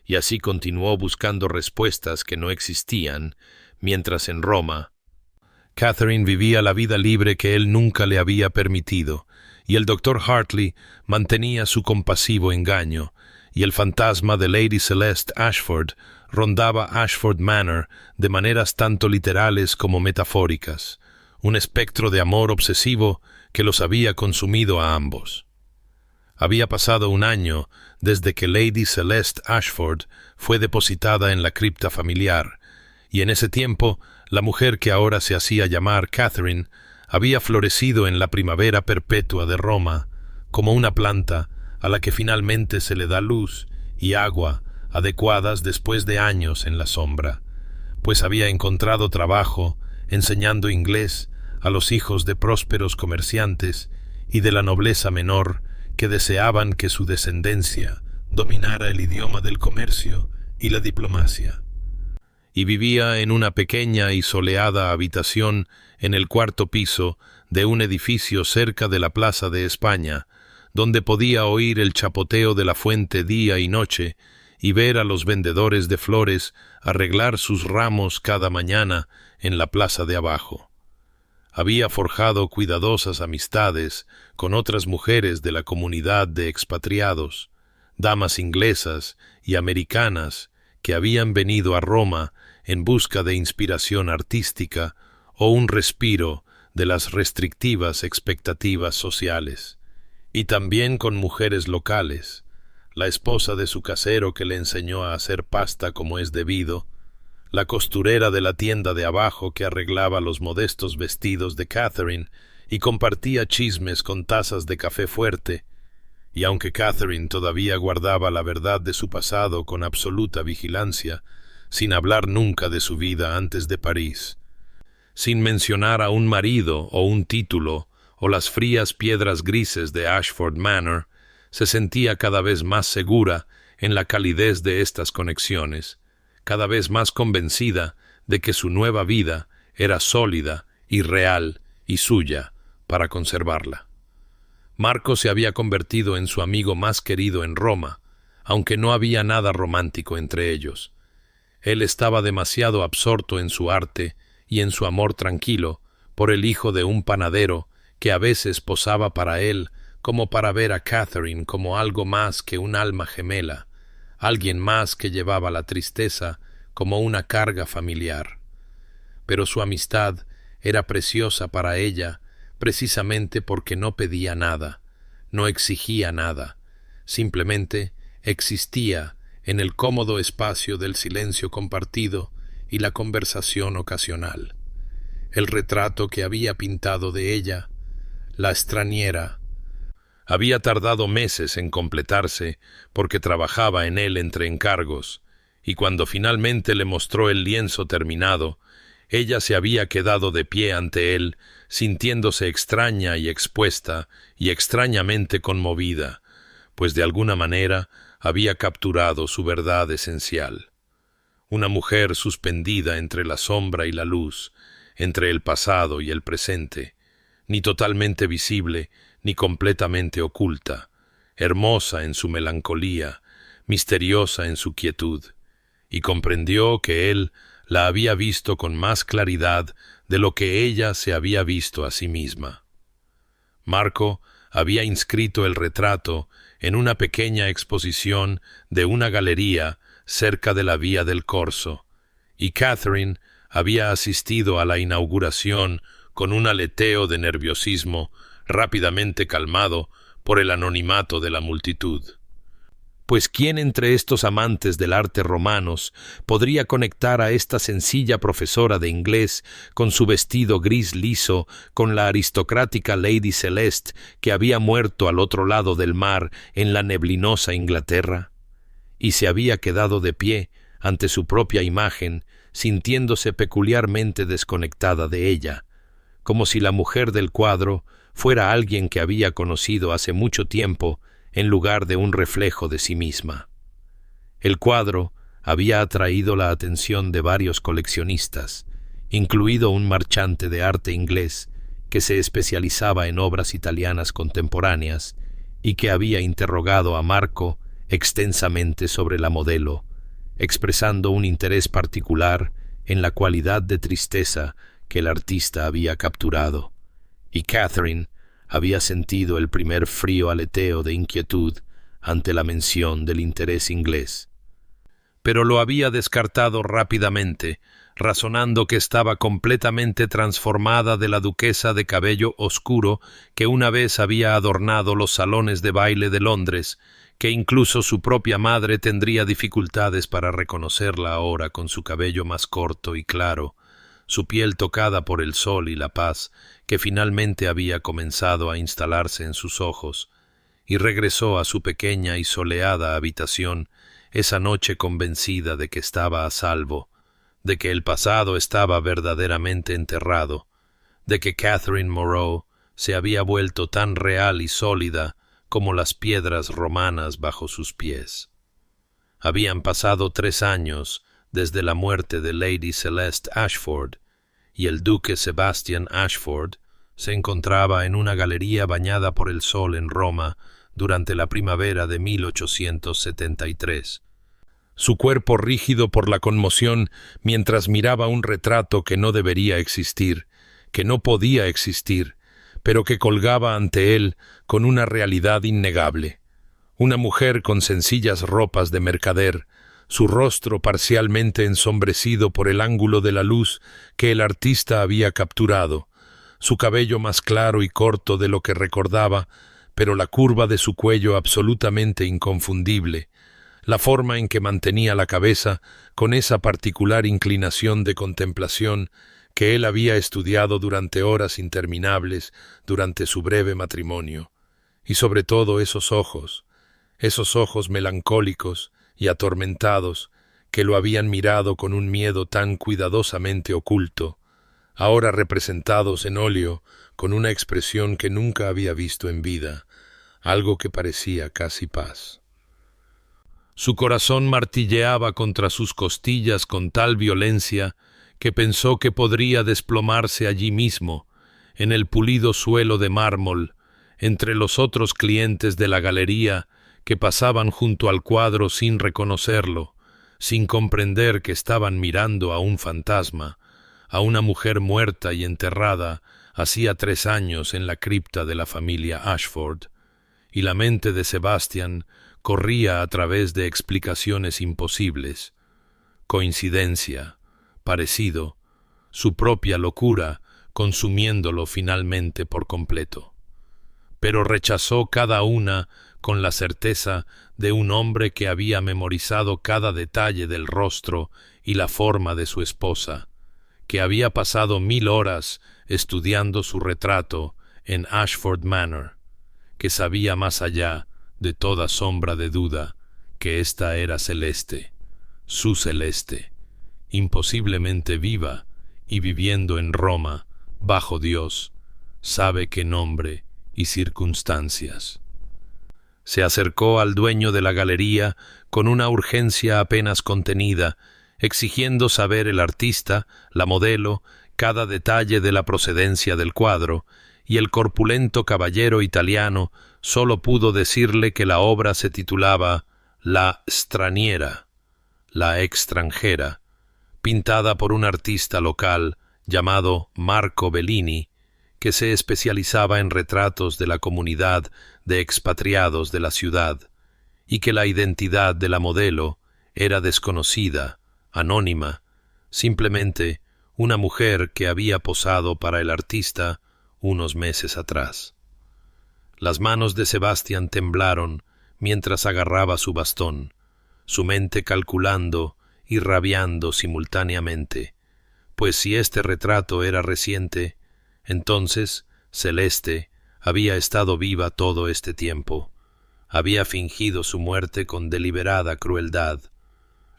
y así continuó buscando respuestas que no existían, mientras en Roma, Catherine vivía la vida libre que él nunca le había permitido, y el doctor Hartley mantenía su compasivo engaño, y el fantasma de Lady Celeste Ashford rondaba Ashford Manor de maneras tanto literales como metafóricas, un espectro de amor obsesivo que los había consumido a ambos. Había pasado un año desde que Lady Celeste Ashford fue depositada en la cripta familiar, y en ese tiempo la mujer que ahora se hacía llamar Catherine había florecido en la primavera perpetua de Roma, como una planta a la que finalmente se le da luz y agua adecuadas después de años en la sombra, pues había encontrado trabajo enseñando inglés a los hijos de prósperos comerciantes y de la nobleza menor que deseaban que su descendencia dominara el idioma del comercio y la diplomacia. Y vivía en una pequeña y soleada habitación en el cuarto piso de un edificio cerca de la Plaza de España, donde podía oír el chapoteo de la fuente día y noche y ver a los vendedores de flores arreglar sus ramos cada mañana en la plaza de abajo. Había forjado cuidadosas amistades con otras mujeres de la comunidad de expatriados, damas inglesas y americanas que habían venido a Roma en busca de inspiración artística o un respiro de las restrictivas expectativas sociales, y también con mujeres locales, la esposa de su casero que le enseñó a hacer pasta como es debido, la costurera de la tienda de abajo que arreglaba los modestos vestidos de Catherine y compartía chismes con tazas de café fuerte, y aunque Catherine todavía guardaba la verdad de su pasado con absoluta vigilancia, sin hablar nunca de su vida antes de París, sin mencionar a un marido o un título o las frías piedras grises de Ashford Manor, se sentía cada vez más segura en la calidez de estas conexiones, cada vez más convencida de que su nueva vida era sólida y real y suya para conservarla. Marco se había convertido en su amigo más querido en Roma, aunque no había nada romántico entre ellos. Él estaba demasiado absorto en su arte y en su amor tranquilo por el hijo de un panadero que a veces posaba para él como para ver a Catherine como algo más que un alma gemela, alguien más que llevaba la tristeza como una carga familiar. Pero su amistad era preciosa para ella precisamente porque no pedía nada, no exigía nada, simplemente existía en el cómodo espacio del silencio compartido y la conversación ocasional. El retrato que había pintado de ella, la extrañera, había tardado meses en completarse porque trabajaba en él entre encargos, y cuando finalmente le mostró el lienzo terminado, ella se había quedado de pie ante él, sintiéndose extraña y expuesta y extrañamente conmovida, pues de alguna manera había capturado su verdad esencial. Una mujer suspendida entre la sombra y la luz, entre el pasado y el presente, ni totalmente visible, ni completamente oculta, hermosa en su melancolía, misteriosa en su quietud, y comprendió que él la había visto con más claridad de lo que ella se había visto a sí misma. Marco había inscrito el retrato en una pequeña exposición de una galería cerca de la Vía del Corso, y Catherine había asistido a la inauguración con un aleteo de nerviosismo rápidamente calmado por el anonimato de la multitud. Pues ¿quién entre estos amantes del arte romanos podría conectar a esta sencilla profesora de inglés con su vestido gris liso con la aristocrática Lady Celeste que había muerto al otro lado del mar en la neblinosa Inglaterra? Y se había quedado de pie ante su propia imagen, sintiéndose peculiarmente desconectada de ella, como si la mujer del cuadro fuera alguien que había conocido hace mucho tiempo en lugar de un reflejo de sí misma. El cuadro había atraído la atención de varios coleccionistas, incluido un marchante de arte inglés que se especializaba en obras italianas contemporáneas y que había interrogado a Marco extensamente sobre la modelo, expresando un interés particular en la cualidad de tristeza que el artista había capturado. Y Catherine había sentido el primer frío aleteo de inquietud ante la mención del interés inglés. Pero lo había descartado rápidamente, razonando que estaba completamente transformada de la duquesa de cabello oscuro que una vez había adornado los salones de baile de Londres, que incluso su propia madre tendría dificultades para reconocerla ahora con su cabello más corto y claro, su piel tocada por el sol y la paz que finalmente había comenzado a instalarse en sus ojos, y regresó a su pequeña y soleada habitación esa noche convencida de que estaba a salvo, de que el pasado estaba verdaderamente enterrado, de que Catherine Moreau se había vuelto tan real y sólida como las piedras romanas bajo sus pies. Habían pasado 3 años desde la muerte de Lady Celeste Ashford, y el duque Sebastian Ashford se encontraba en una galería bañada por el sol en Roma durante la primavera de 1873. Su cuerpo rígido por la conmoción mientras miraba un retrato que no debería existir, que no podía existir, pero que colgaba ante él con una realidad innegable. Una mujer con sencillas ropas de mercader, su rostro parcialmente ensombrecido por el ángulo de la luz que el artista había capturado, su cabello más claro y corto de lo que recordaba, pero la curva de su cuello absolutamente inconfundible, la forma en que mantenía la cabeza con esa particular inclinación de contemplación que él había estudiado durante horas interminables durante su breve matrimonio, y sobre todo esos ojos melancólicos y atormentados que lo habían mirado con un miedo tan cuidadosamente oculto, ahora representados en óleo con una expresión que nunca había visto en vida, algo que parecía casi paz. Su corazón martilleaba contra sus costillas con tal violencia que pensó que podría desplomarse allí mismo, en el pulido suelo de mármol, entre los otros clientes de la galería que pasaban junto al cuadro sin reconocerlo, sin comprender que estaban mirando a un fantasma, a una mujer muerta y enterrada hacía 3 años en la cripta de la familia Ashford, y la mente de Sebastian corría a través de explicaciones imposibles, coincidencia, parecido, su propia locura consumiéndolo finalmente por completo. Pero rechazó cada una con la certeza de un hombre que había memorizado cada detalle del rostro y la forma de su esposa, que había pasado 1000 horas estudiando su retrato en Ashford Manor, que sabía más allá de toda sombra de duda que ésta era Celeste, su Celeste, imposiblemente viva y viviendo en Roma, bajo Dios, sabe qué nombre y circunstancias. Se acercó al dueño de la galería con una urgencia apenas contenida, exigiendo saber el artista, la modelo, cada detalle de la procedencia del cuadro, y el corpulento caballero italiano solo pudo decirle que la obra se titulaba La straniera, la extranjera, pintada por un artista local llamado Marco Bellini, que se especializaba en retratos de la comunidad de expatriados de la ciudad, y que la identidad de la modelo era desconocida, anónima, simplemente una mujer que había posado para el artista unos meses atrás. Las manos de Sebastián temblaron mientras agarraba su bastón, su mente calculando y rabiando simultáneamente, pues si este retrato era reciente, entonces Celeste había estado viva todo este tiempo, había fingido su muerte con deliberada crueldad,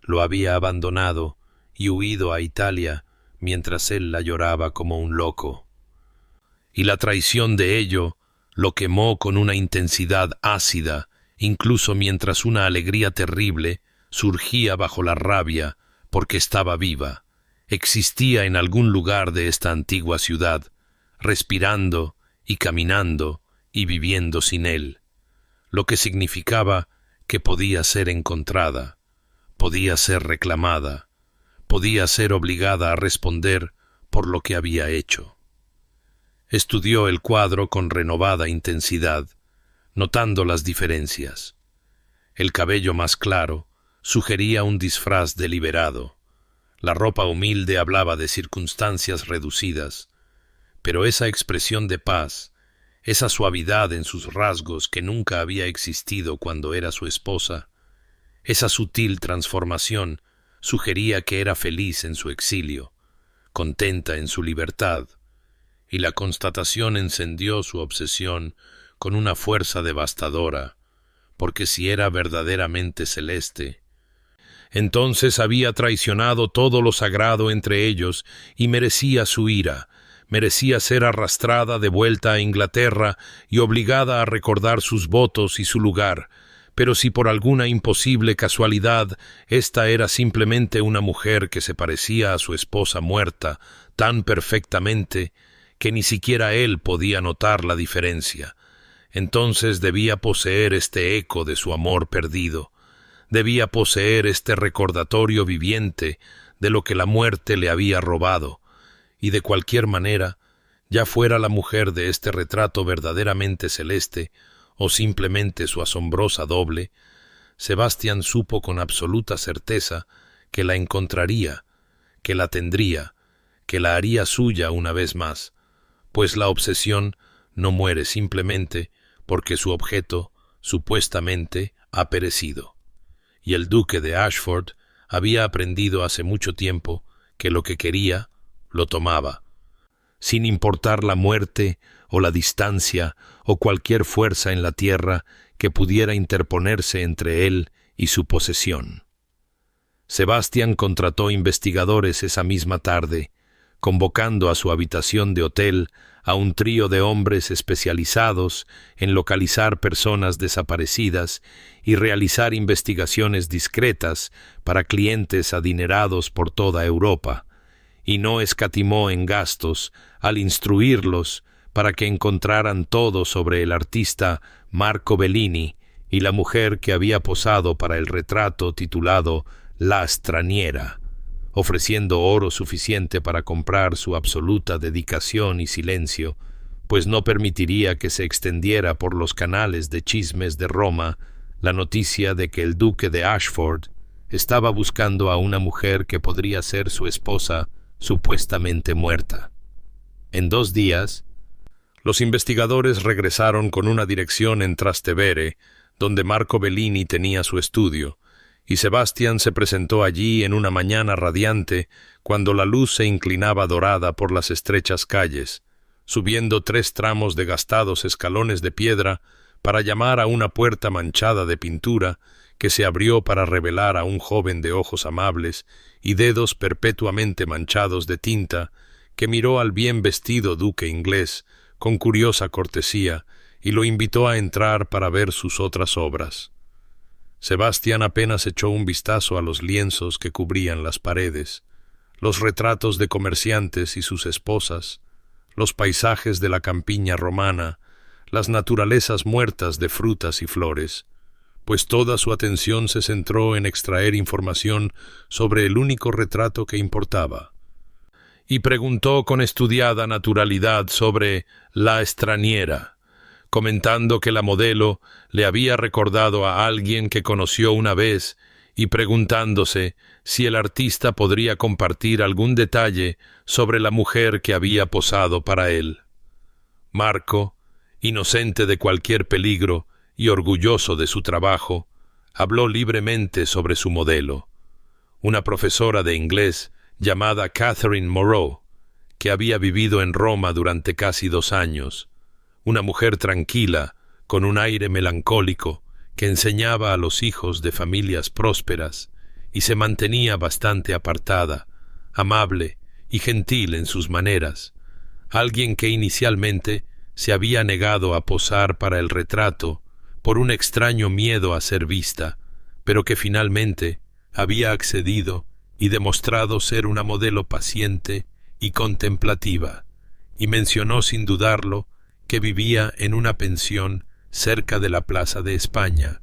lo había abandonado y huido a Italia mientras él la lloraba como un loco. y la traición de ello lo quemó con una intensidad ácida, incluso mientras una alegría terrible surgía bajo la rabia porque estaba viva. Existía en algún lugar de esta antigua ciudad, respirando y caminando y viviendo sin él, lo que significaba que podía ser encontrada, podía ser reclamada, podía ser obligada a responder por lo que había hecho. Estudió el cuadro con renovada intensidad, notando las diferencias. El cabello más claro sugería un disfraz deliberado. La ropa humilde hablaba de circunstancias reducidas, pero esa expresión de paz, esa suavidad en sus rasgos que nunca había existido cuando era su esposa, esa sutil transformación sugería que era feliz en su exilio, contenta en su libertad, y la constatación encendió su obsesión con una fuerza devastadora, porque si era verdaderamente celeste, entonces había traicionado todo lo sagrado entre ellos y merecía su ira, merecía ser arrastrada de vuelta a Inglaterra y obligada a recordar sus votos y su lugar. Pero si por alguna imposible casualidad ésta era simplemente una mujer que se parecía a su esposa muerta tan perfectamente que ni siquiera él podía notar la diferencia, entonces debía poseer este eco de su amor perdido, debía poseer este recordatorio viviente de lo que la muerte le había robado, y de cualquier manera, ya fuera la mujer de este retrato verdaderamente celeste o simplemente su asombrosa doble, Sebastián supo con absoluta certeza que la encontraría, que la tendría, que la haría suya una vez más, pues la obsesión no muere simplemente porque su objeto, supuestamente, ha perecido. Y el duque de Ashford había aprendido hace mucho tiempo que lo que quería, lo tomaba, sin importar la muerte o la distancia o cualquier fuerza en la tierra que pudiera interponerse entre él y su posesión. Sebastián contrató investigadores esa misma tarde, convocando a su habitación de hotel a un trío de hombres especializados en localizar personas desaparecidas y realizar investigaciones discretas para clientes adinerados por toda Europa, y no escatimó en gastos al instruirlos para que encontraran todo sobre el artista Marco Bellini y la mujer que había posado para el retrato titulado La Straniera, ofreciendo oro suficiente para comprar su absoluta dedicación y silencio, pues no permitiría que se extendiera por los canales de chismes de Roma la noticia de que el duque de Ashford estaba buscando a una mujer que podría ser su esposa supuestamente muerta. En 2 días, los investigadores regresaron con una dirección en Trastevere, donde Marco Bellini tenía su estudio, y Sebastián se presentó allí en una mañana radiante cuando la luz se inclinaba dorada por las estrechas calles, subiendo 3 tramos de gastados escalones de piedra para llamar a una puerta manchada de pintura que se abrió para revelar a un joven de ojos amables y dedos perpetuamente manchados de tinta que miró al bien vestido duque inglés con curiosa cortesía y lo invitó a entrar para ver sus otras obras. Sebastián apenas echó un vistazo a los lienzos que cubrían las paredes, los retratos de comerciantes y sus esposas, los paisajes de la campiña romana, las naturalezas muertas de frutas y flores, pues toda su atención se centró en extraer información sobre el único retrato que importaba, y preguntó con estudiada naturalidad sobre La Straniera, comentando que la modelo le había recordado a alguien que conoció una vez y preguntándose si el artista podría compartir algún detalle sobre la mujer que había posado para él. Marco, inocente de cualquier peligro y orgulloso de su trabajo, habló libremente sobre su modelo, una profesora de inglés llamada Catherine Moreau, que había vivido en Roma durante casi 2 años, una mujer tranquila, con un aire melancólico, que enseñaba a los hijos de familias prósperas y se mantenía bastante apartada, amable y gentil en sus maneras, alguien que inicialmente se había negado a posar para el retrato por un extraño miedo a ser vista, pero que finalmente había accedido y demostrado ser una modelo paciente y contemplativa, y mencionó sin dudarlo que vivía en una pensión cerca de la Plaza de España,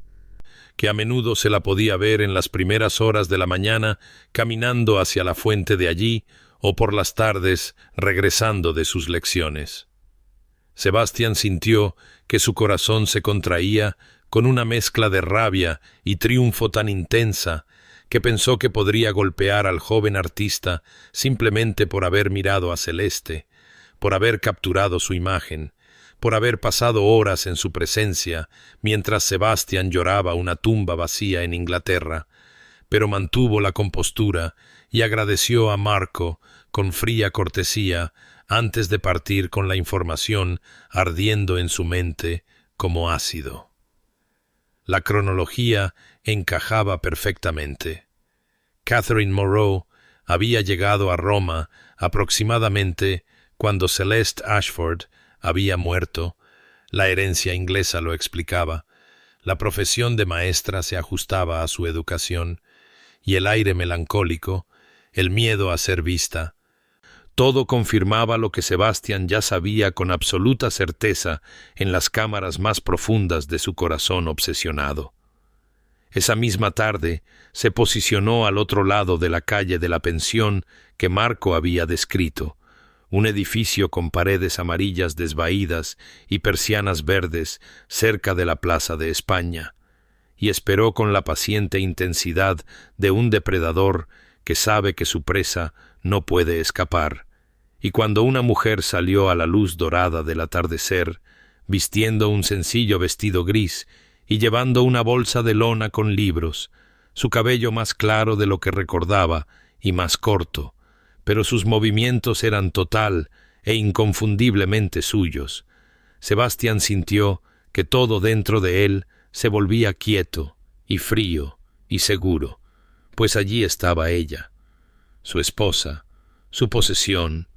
que a menudo se la podía ver en las primeras horas de la mañana caminando hacia la fuente de allí o por las tardes regresando de sus lecciones. Sebastián sintió que su corazón se contraía con una mezcla de rabia y triunfo tan intensa que pensó que podría golpear al joven artista simplemente por haber mirado a Celeste, por haber capturado su imagen, por haber pasado horas en su presencia mientras Sebastián lloraba una tumba vacía en Inglaterra, pero mantuvo la compostura y agradeció a Marco con fría cortesía antes de partir con la información ardiendo en su mente como ácido. La cronología encajaba perfectamente. Catherine Moreau había llegado a Roma aproximadamente cuando Celeste Ashford había muerto. La herencia inglesa lo explicaba. La profesión de maestra se ajustaba a su educación, y el aire melancólico, el miedo a ser vista, todo confirmaba lo que Sebastián ya sabía con absoluta certeza en las cámaras más profundas de su corazón obsesionado. Esa misma tarde se posicionó al otro lado de la calle de la pensión que Marco había descrito, un edificio con paredes amarillas desvaídas y persianas verdes cerca de la Plaza de España, y esperó con la paciente intensidad de un depredador que sabe que su presa no puede escapar, y cuando una mujer salió a la luz dorada del atardecer, vistiendo un sencillo vestido gris y llevando una bolsa de lona con libros, su cabello más claro de lo que recordaba y más corto, pero sus movimientos eran total e inconfundiblemente suyos, Sebastián sintió que todo dentro de él se volvía quieto y frío y seguro, pues allí estaba ella, su esposa, su posesión,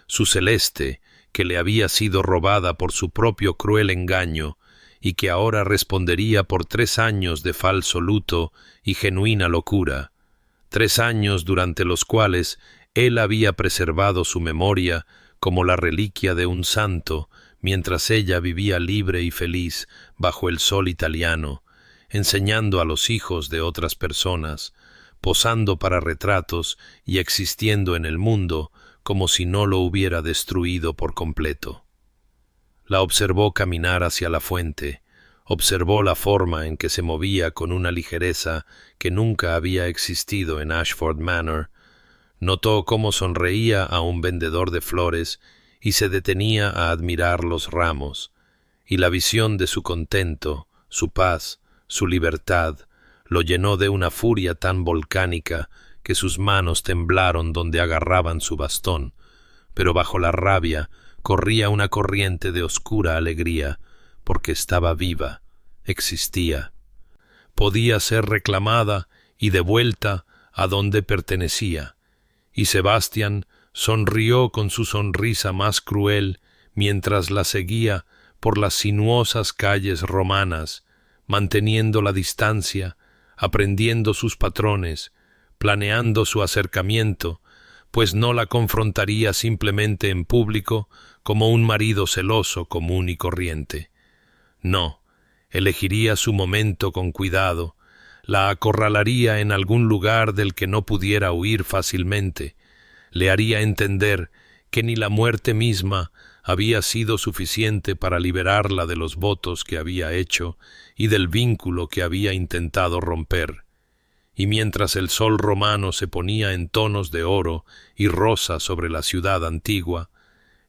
su Celeste, que le había sido robada por su propio cruel engaño y que ahora respondería por 3 años de falso luto y genuina locura, 3 años durante los cuales él había preservado su memoria como la reliquia de un santo, mientras ella vivía libre y feliz bajo el sol italiano, enseñando a los hijos de otras personas, posando para retratos y existiendo en el mundo como si no lo hubiera destruido por completo. La observó caminar hacia la fuente, observó la forma en que se movía con una ligereza que nunca había existido en Ashford Manor, notó cómo sonreía a un vendedor de flores y se detenía a admirar los ramos, y la visión de su contento, su paz, su libertad, lo llenó de una furia tan volcánica que sus manos temblaron donde agarraban su bastón, pero bajo la rabia corría una corriente de oscura alegría, porque estaba viva, existía, podía ser reclamada y devuelta a donde pertenecía, y Sebastián sonrió con su sonrisa más cruel mientras la seguía por las sinuosas calles romanas, manteniendo la distancia, aprendiendo sus patrones, planeando su acercamiento, pues no la confrontaría simplemente en público como un marido celoso común y corriente. No, elegiría su momento con cuidado, la acorralaría en algún lugar del que no pudiera huir fácilmente, le haría entender que ni la muerte misma había sido suficiente para liberarla de los votos que había hecho y del vínculo que había intentado romper. Y mientras el sol romano se ponía en tonos de oro y rosa sobre la ciudad antigua,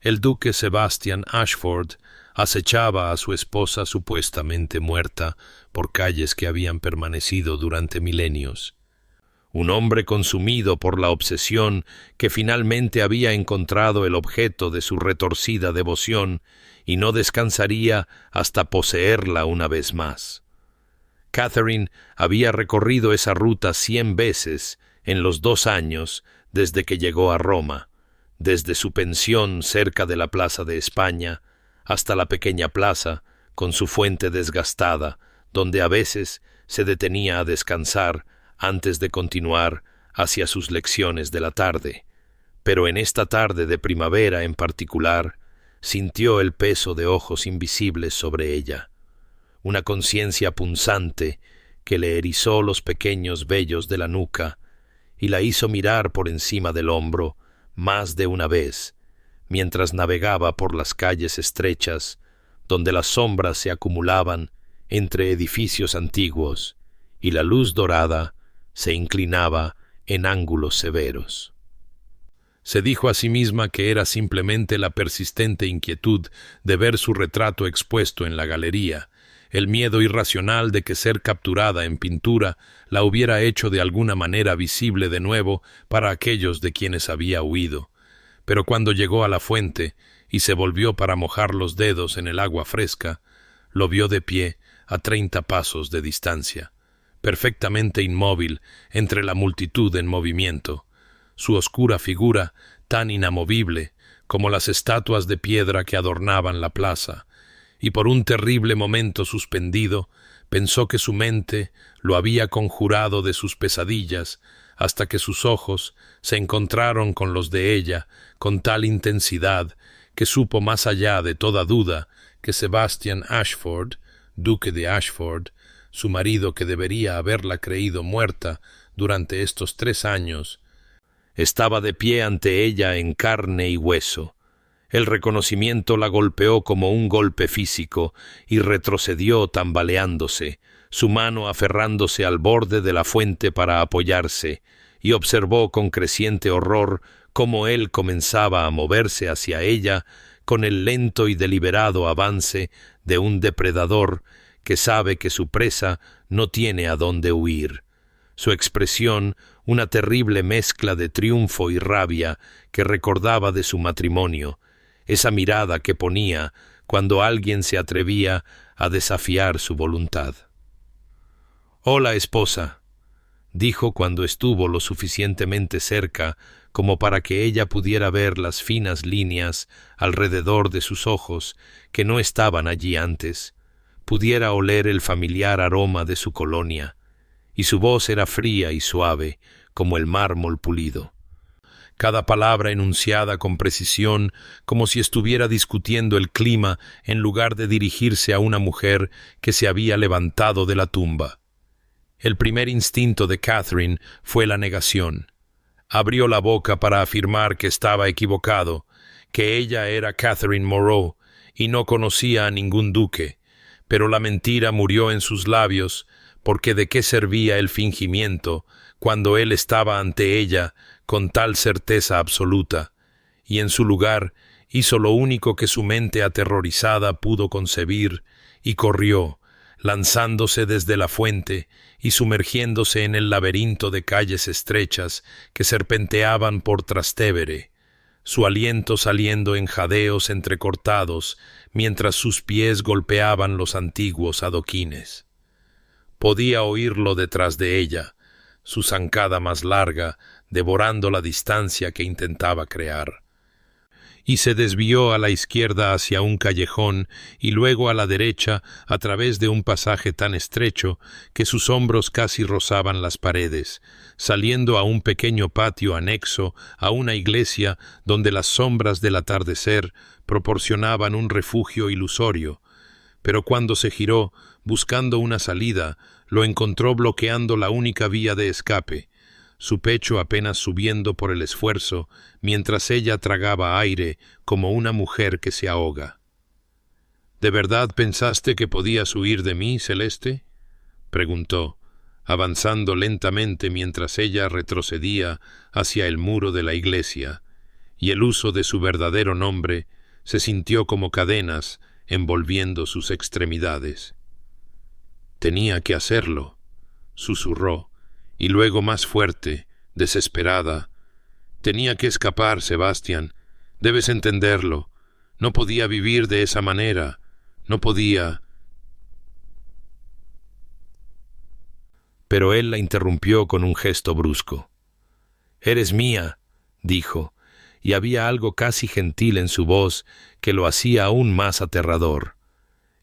el duque Sebastian Ashford acechaba a su esposa supuestamente muerta por calles que habían permanecido durante milenios. Un hombre consumido por la obsesión que finalmente había encontrado el objeto de su retorcida devoción y no descansaría hasta poseerla una vez más. Catherine había recorrido esa ruta 100 veces en los 2 años desde que llegó a Roma, desde su pensión cerca de la Plaza de España hasta la pequeña plaza, con su fuente desgastada, donde a veces se detenía a descansar antes de continuar hacia sus lecciones de la tarde. Pero en esta tarde de primavera en particular, sintió el peso de ojos invisibles sobre ella, una conciencia punzante que le erizó los pequeños vellos de la nuca y la hizo mirar por encima del hombro más de una vez, mientras navegaba por las calles estrechas, donde las sombras se acumulaban entre edificios antiguos y la luz dorada se inclinaba en ángulos severos. Se dijo a sí misma que era simplemente la persistente inquietud de ver su retrato expuesto en la galería, el miedo irracional de que ser capturada en pintura la hubiera hecho de alguna manera visible de nuevo para aquellos de quienes había huido. Pero cuando llegó a la fuente y se volvió para mojar los dedos en el agua fresca, lo vio de pie a 30 pasos de distancia, perfectamente inmóvil entre la multitud en movimiento, su oscura figura tan inamovible como las estatuas de piedra que adornaban la plaza, y por un terrible momento suspendido, pensó que su mente lo había conjurado de sus pesadillas, hasta que sus ojos se encontraron con los de ella con tal intensidad que supo más allá de toda duda que Sebastian Ashford, duque de Ashford, su marido que debería haberla creído muerta durante estos 3 años, estaba de pie ante ella en carne y hueso. El reconocimiento la golpeó como un golpe físico y retrocedió tambaleándose, su mano aferrándose al borde de la fuente para apoyarse, y observó con creciente horror cómo él comenzaba a moverse hacia ella con el lento y deliberado avance de un depredador que sabe que su presa no tiene a dónde huir. Su expresión, una terrible mezcla de triunfo y rabia que recordaba de su matrimonio, esa mirada que ponía cuando alguien se atrevía a desafiar su voluntad. «Hola, esposa», dijo cuando estuvo lo suficientemente cerca como para que ella pudiera ver las finas líneas alrededor de sus ojos que no estaban allí antes, pudiera oler el familiar aroma de su colonia, y su voz era fría y suave como el mármol pulido. Cada palabra enunciada con precisión, como si estuviera discutiendo el clima en lugar de dirigirse a una mujer que se había levantado de la tumba. El primer instinto de Catherine fue la negación. Abrió la boca para afirmar que estaba equivocado, que ella era Catherine Moreau y no conocía a ningún duque, pero la mentira murió en sus labios, porque ¿de qué servía el fingimiento cuando él estaba ante ella con tal certeza absoluta? Y en su lugar hizo lo único que su mente aterrorizada pudo concebir, y corrió, lanzándose desde la fuente y sumergiéndose en el laberinto de calles estrechas que serpenteaban por Trastevere, su aliento saliendo en jadeos entrecortados mientras sus pies golpeaban los antiguos adoquines. Podía oírlo detrás de ella, su zancada más larga, devorando la distancia que intentaba crear. Y se desvió a la izquierda hacia un callejón y luego a la derecha a través de un pasaje tan estrecho que sus hombros casi rozaban las paredes, saliendo a un pequeño patio anexo a una iglesia donde las sombras del atardecer proporcionaban un refugio ilusorio. Pero cuando se giró, buscando una salida, lo encontró bloqueando la única vía de escape, su pecho apenas subiendo por el esfuerzo, mientras ella tragaba aire como una mujer que se ahoga. «¿De verdad pensaste que podías huir de mí, Celeste?», preguntó, avanzando lentamente mientras ella retrocedía hacia el muro de la iglesia, y el uso de su verdadero nombre se sintió como cadenas envolviendo sus extremidades. «Tenía que hacerlo», susurró, y luego más fuerte, desesperada. «Tenía que escapar, Sebastián. Debes entenderlo. No podía vivir de esa manera. No podía». Pero él la interrumpió con un gesto brusco. «Eres mía», dijo, y había algo casi gentil en su voz que lo hacía aún más aterrador.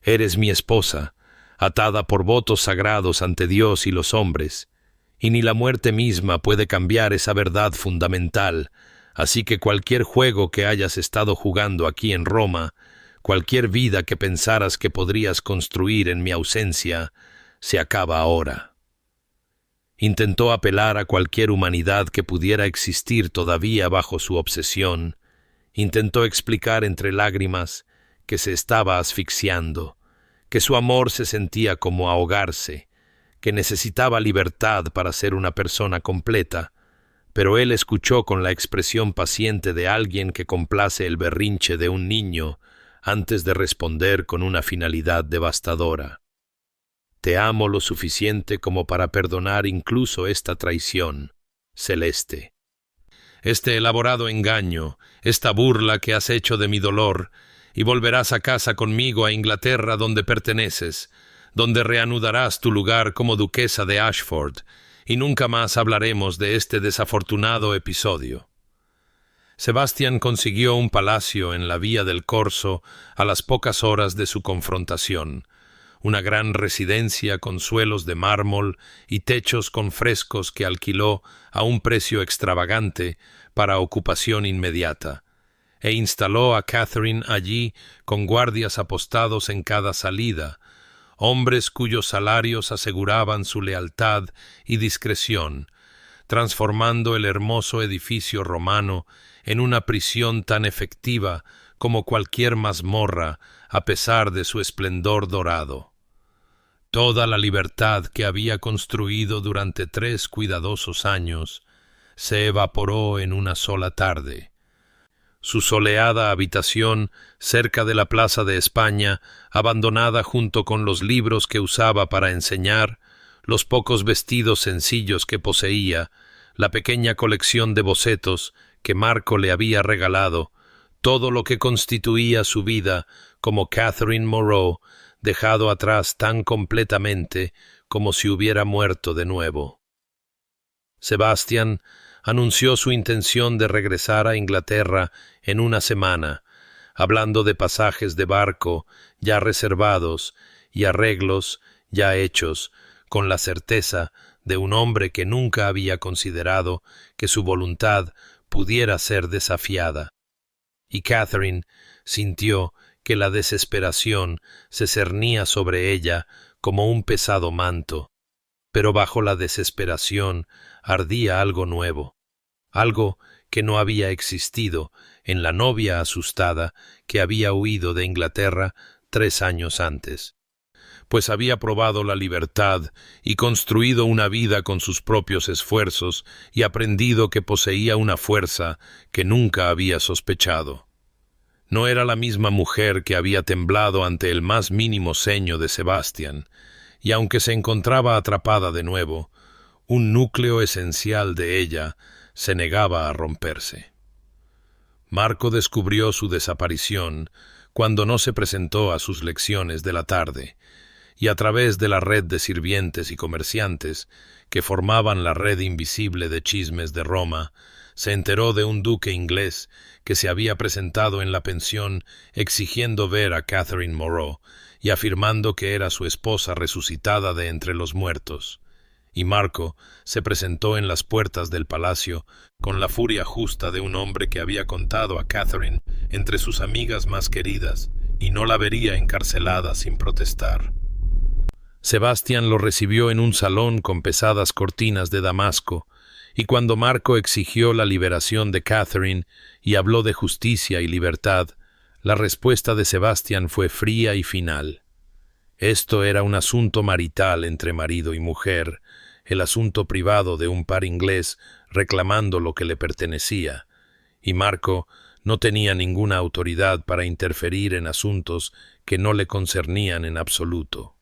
«Eres mi esposa, atada por votos sagrados ante Dios y los hombres, y ni la muerte misma puede cambiar esa verdad fundamental, así que cualquier juego que hayas estado jugando aquí en Roma, cualquier vida que pensaras que podrías construir en mi ausencia, se acaba ahora». Intentó apelar a cualquier humanidad que pudiera existir todavía bajo su obsesión. Intentó explicar entre lágrimas que se estaba asfixiando, que su amor se sentía como ahogarse, que necesitaba libertad para ser una persona completa, pero él escuchó con la expresión paciente de alguien que complace el berrinche de un niño antes de responder con una finalidad devastadora. «Te amo lo suficiente como para perdonar incluso esta traición, Celeste. Este elaborado engaño, esta burla que has hecho de mi dolor, y volverás a casa conmigo a Inglaterra donde perteneces, donde reanudarás tu lugar como duquesa de Ashford, y nunca más hablaremos de este desafortunado episodio». Sebastián consiguió un palacio en la Vía del Corso a las pocas horas de su confrontación, una gran residencia con suelos de mármol y techos con frescos que alquiló a un precio extravagante para ocupación inmediata, e instaló a Catherine allí con guardias apostados en cada salida, hombres cuyos salarios aseguraban su lealtad y discreción, transformando el hermoso edificio romano en una prisión tan efectiva como cualquier mazmorra a pesar de su esplendor dorado. Toda la libertad que había construido durante 3 cuidadosos años se evaporó en una sola tarde. Su soleada habitación cerca de la Plaza de España, abandonada junto con los libros que usaba para enseñar, los pocos vestidos sencillos que poseía, la pequeña colección de bocetos que Marco le había regalado, todo lo que constituía su vida como Catherine Moreau, dejado atrás tan completamente como si hubiera muerto de nuevo. Sebastián anunció su intención de regresar a Inglaterra en una semana, hablando de pasajes de barco ya reservados y arreglos ya hechos, con la certeza de un hombre que nunca había considerado que su voluntad pudiera ser desafiada. Y Catherine sintió que la desesperación se cernía sobre ella como un pesado manto, pero bajo la desesperación ardía algo nuevo, algo que no había existido en la novia asustada que había huido de Inglaterra 3 años antes, pues había probado la libertad y construido una vida con sus propios esfuerzos y aprendido que poseía una fuerza que nunca había sospechado. No era la misma mujer que había temblado ante el más mínimo ceño de Sebastián, y aunque se encontraba atrapada de nuevo, un núcleo esencial de ella se negaba a romperse. Marco descubrió su desaparición cuando no se presentó a sus lecciones de la tarde, y a través de la red de sirvientes y comerciantes que formaban la red invisible de chismes de Roma, se enteró de un duque inglés que se había presentado en la pensión exigiendo ver a Catherine Moreau y afirmando que era su esposa resucitada de entre los muertos. Y Marco se presentó en las puertas del palacio con la furia justa de un hombre que había contado a Catherine entre sus amigas más queridas y no la vería encarcelada sin protestar. Sebastián lo recibió en un salón con pesadas cortinas de damasco, y cuando Marco exigió la liberación de Catherine y habló de justicia y libertad, la respuesta de Sebastián fue fría y final. Esto era un asunto marital entre marido y mujer, el asunto privado de un par inglés reclamando lo que le pertenecía, y Marco no tenía ninguna autoridad para interferir en asuntos que no le concernían en absoluto.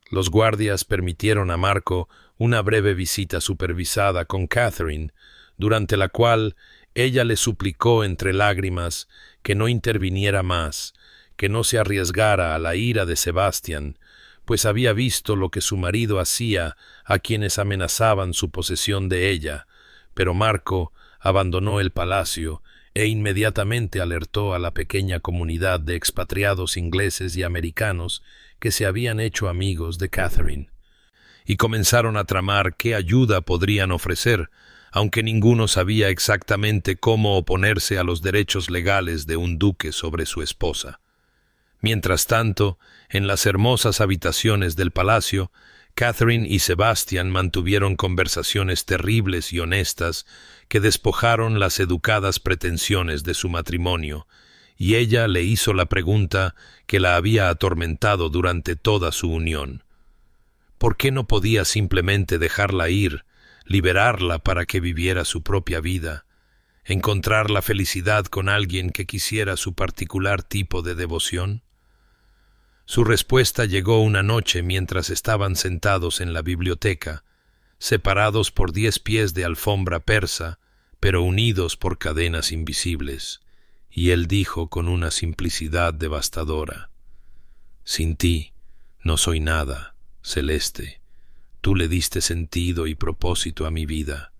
Los guardias permitieron a Marco una breve visita supervisada con Catherine, durante la cual ella le suplicó entre lágrimas que no interviniera más, que no se arriesgara a la ira de Sebastián, pues había visto lo que su marido hacía a quienes amenazaban su posesión de ella, pero Marco abandonó el palacio e inmediatamente alertó a la pequeña comunidad de expatriados ingleses y americanos que se habían hecho amigos de Catherine, y comenzaron a tramar qué ayuda podrían ofrecer, aunque ninguno sabía exactamente cómo oponerse a los derechos legales de un duque sobre su esposa. Mientras tanto, en las hermosas habitaciones del palacio, Catherine y Sebastian mantuvieron conversaciones terribles y honestas que despojaron las educadas pretensiones de su matrimonio, y ella le hizo la pregunta que la había atormentado durante toda su unión. ¿Por qué no podía simplemente dejarla ir, liberarla para que viviera su propia vida, encontrar la felicidad con alguien que quisiera su particular tipo de devoción? Su respuesta llegó una noche mientras estaban sentados en la biblioteca, separados por 10 pies de alfombra persa, pero unidos por cadenas invisibles, y él dijo con una simplicidad devastadora: «Sin ti no soy nada, Celeste. Tú le diste sentido y propósito a mi vida.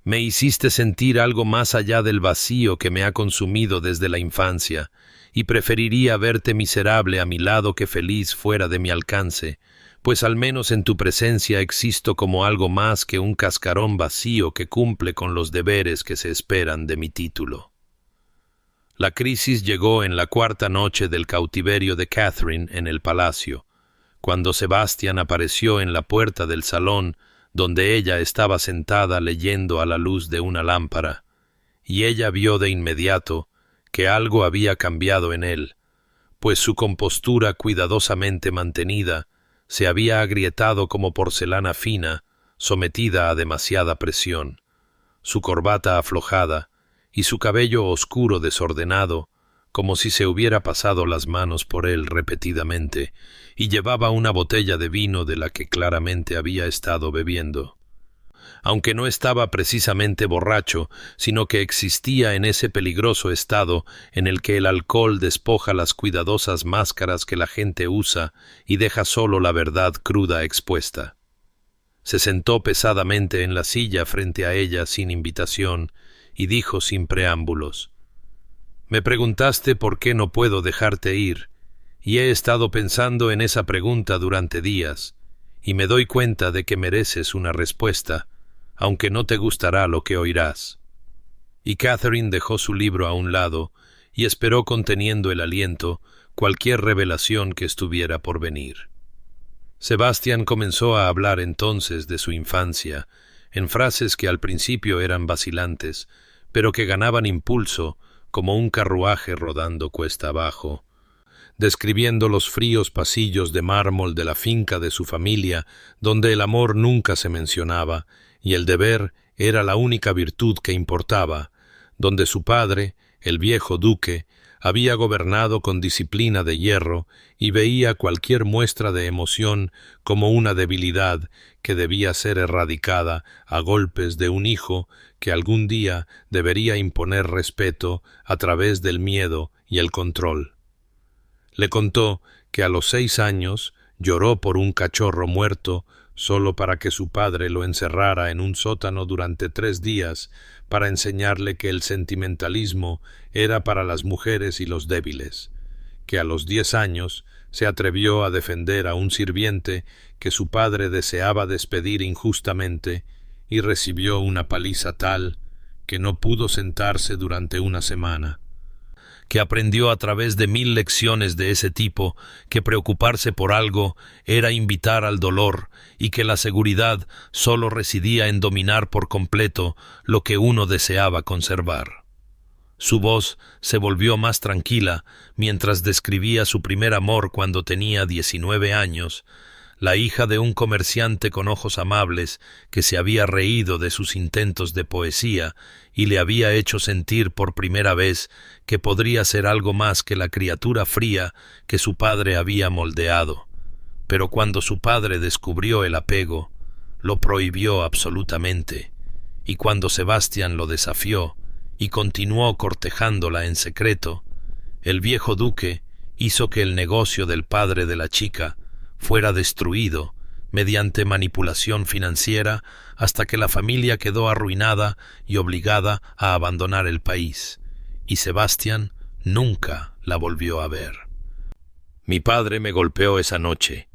Me hiciste sentir algo más allá del vacío que me ha consumido desde la infancia, y preferiría verte miserable a mi lado que feliz fuera de mi alcance, pues al menos en tu presencia existo como algo más que un cascarón vacío que cumple con los deberes que se esperan de mi título». La crisis llegó en la 4ª noche del cautiverio de Catherine en el palacio, cuando Sebastian apareció en la puerta del salón donde ella estaba sentada leyendo a la luz de una lámpara, y ella vio de inmediato que algo había cambiado en él, pues su compostura cuidadosamente mantenida se había agrietado como porcelana fina sometida a demasiada presión, su corbata aflojada y su cabello oscuro desordenado, como si se hubiera pasado las manos por él repetidamente, y llevaba una botella de vino de la que claramente había estado bebiendo. Aunque no estaba precisamente borracho, sino que existía en ese peligroso estado en el que el alcohol despoja las cuidadosas máscaras que la gente usa y deja solo la verdad cruda expuesta. Se sentó pesadamente en la silla frente a ella sin invitación y dijo sin preámbulos: «Me preguntaste por qué no puedo dejarte ir, y he estado pensando en esa pregunta durante días, y me doy cuenta de que mereces una respuesta, aunque no te gustará lo que oirás». Y Catherine dejó su libro a un lado y esperó conteniendo el aliento cualquier revelación que estuviera por venir. Sebastian comenzó a hablar entonces de su infancia, en frases que al principio eran vacilantes, pero que ganaban impulso como un carruaje rodando cuesta abajo, describiendo los fríos pasillos de mármol de la finca de su familia, donde el amor nunca se mencionaba y el deber era la única virtud que importaba, donde su padre, el viejo duque, había gobernado con disciplina de hierro y veía cualquier muestra de emoción como una debilidad que debía ser erradicada a golpes de un hijo que algún día debería imponer respeto a través del miedo y el control. Le contó que a los 6 años lloró por un cachorro muerto solo para que su padre lo encerrara en un sótano durante 3 días para enseñarle que el sentimentalismo era para las mujeres y los débiles, que a los 10 años se atrevió a defender a un sirviente que su padre deseaba despedir injustamente y recibió una paliza tal que no pudo sentarse durante una semana, que aprendió a través de 1000 lecciones de ese tipo que preocuparse por algo era invitar al dolor y que la seguridad solo residía en dominar por completo lo que uno deseaba conservar. Su voz se volvió más tranquila mientras describía su primer amor cuando tenía 19 años, la hija de un comerciante con ojos amables que se había reído de sus intentos de poesía y le había hecho sentir por primera vez que podría ser algo más que la criatura fría que su padre había moldeado. Pero cuando su padre descubrió el apego, lo prohibió absolutamente, y cuando Sebastian lo desafió y continuó cortejándola en secreto, el viejo duque hizo que el negocio del padre de la chica fuera destruido mediante manipulación financiera hasta que la familia quedó arruinada y obligada a abandonar el país, y Sebastián nunca la volvió a ver. «Mi padre me golpeó esa noche»,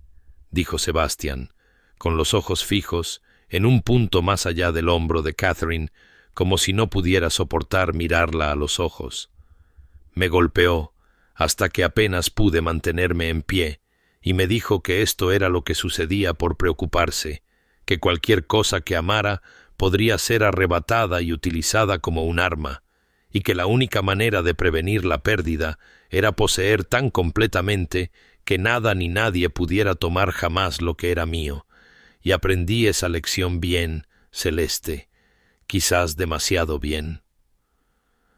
dijo Sebastián, con los ojos fijos en un punto más allá del hombro de Catherine, como si no pudiera soportar mirarla a los ojos. «Me golpeó hasta que apenas pude mantenerme en pie, y me dijo que esto era lo que sucedía por preocuparse, que cualquier cosa que amara podría ser arrebatada y utilizada como un arma, y que la única manera de prevenir la pérdida era poseer tan completamente que nada ni nadie pudiera tomar jamás lo que era mío. Y aprendí esa lección bien, Celeste, quizás demasiado bien».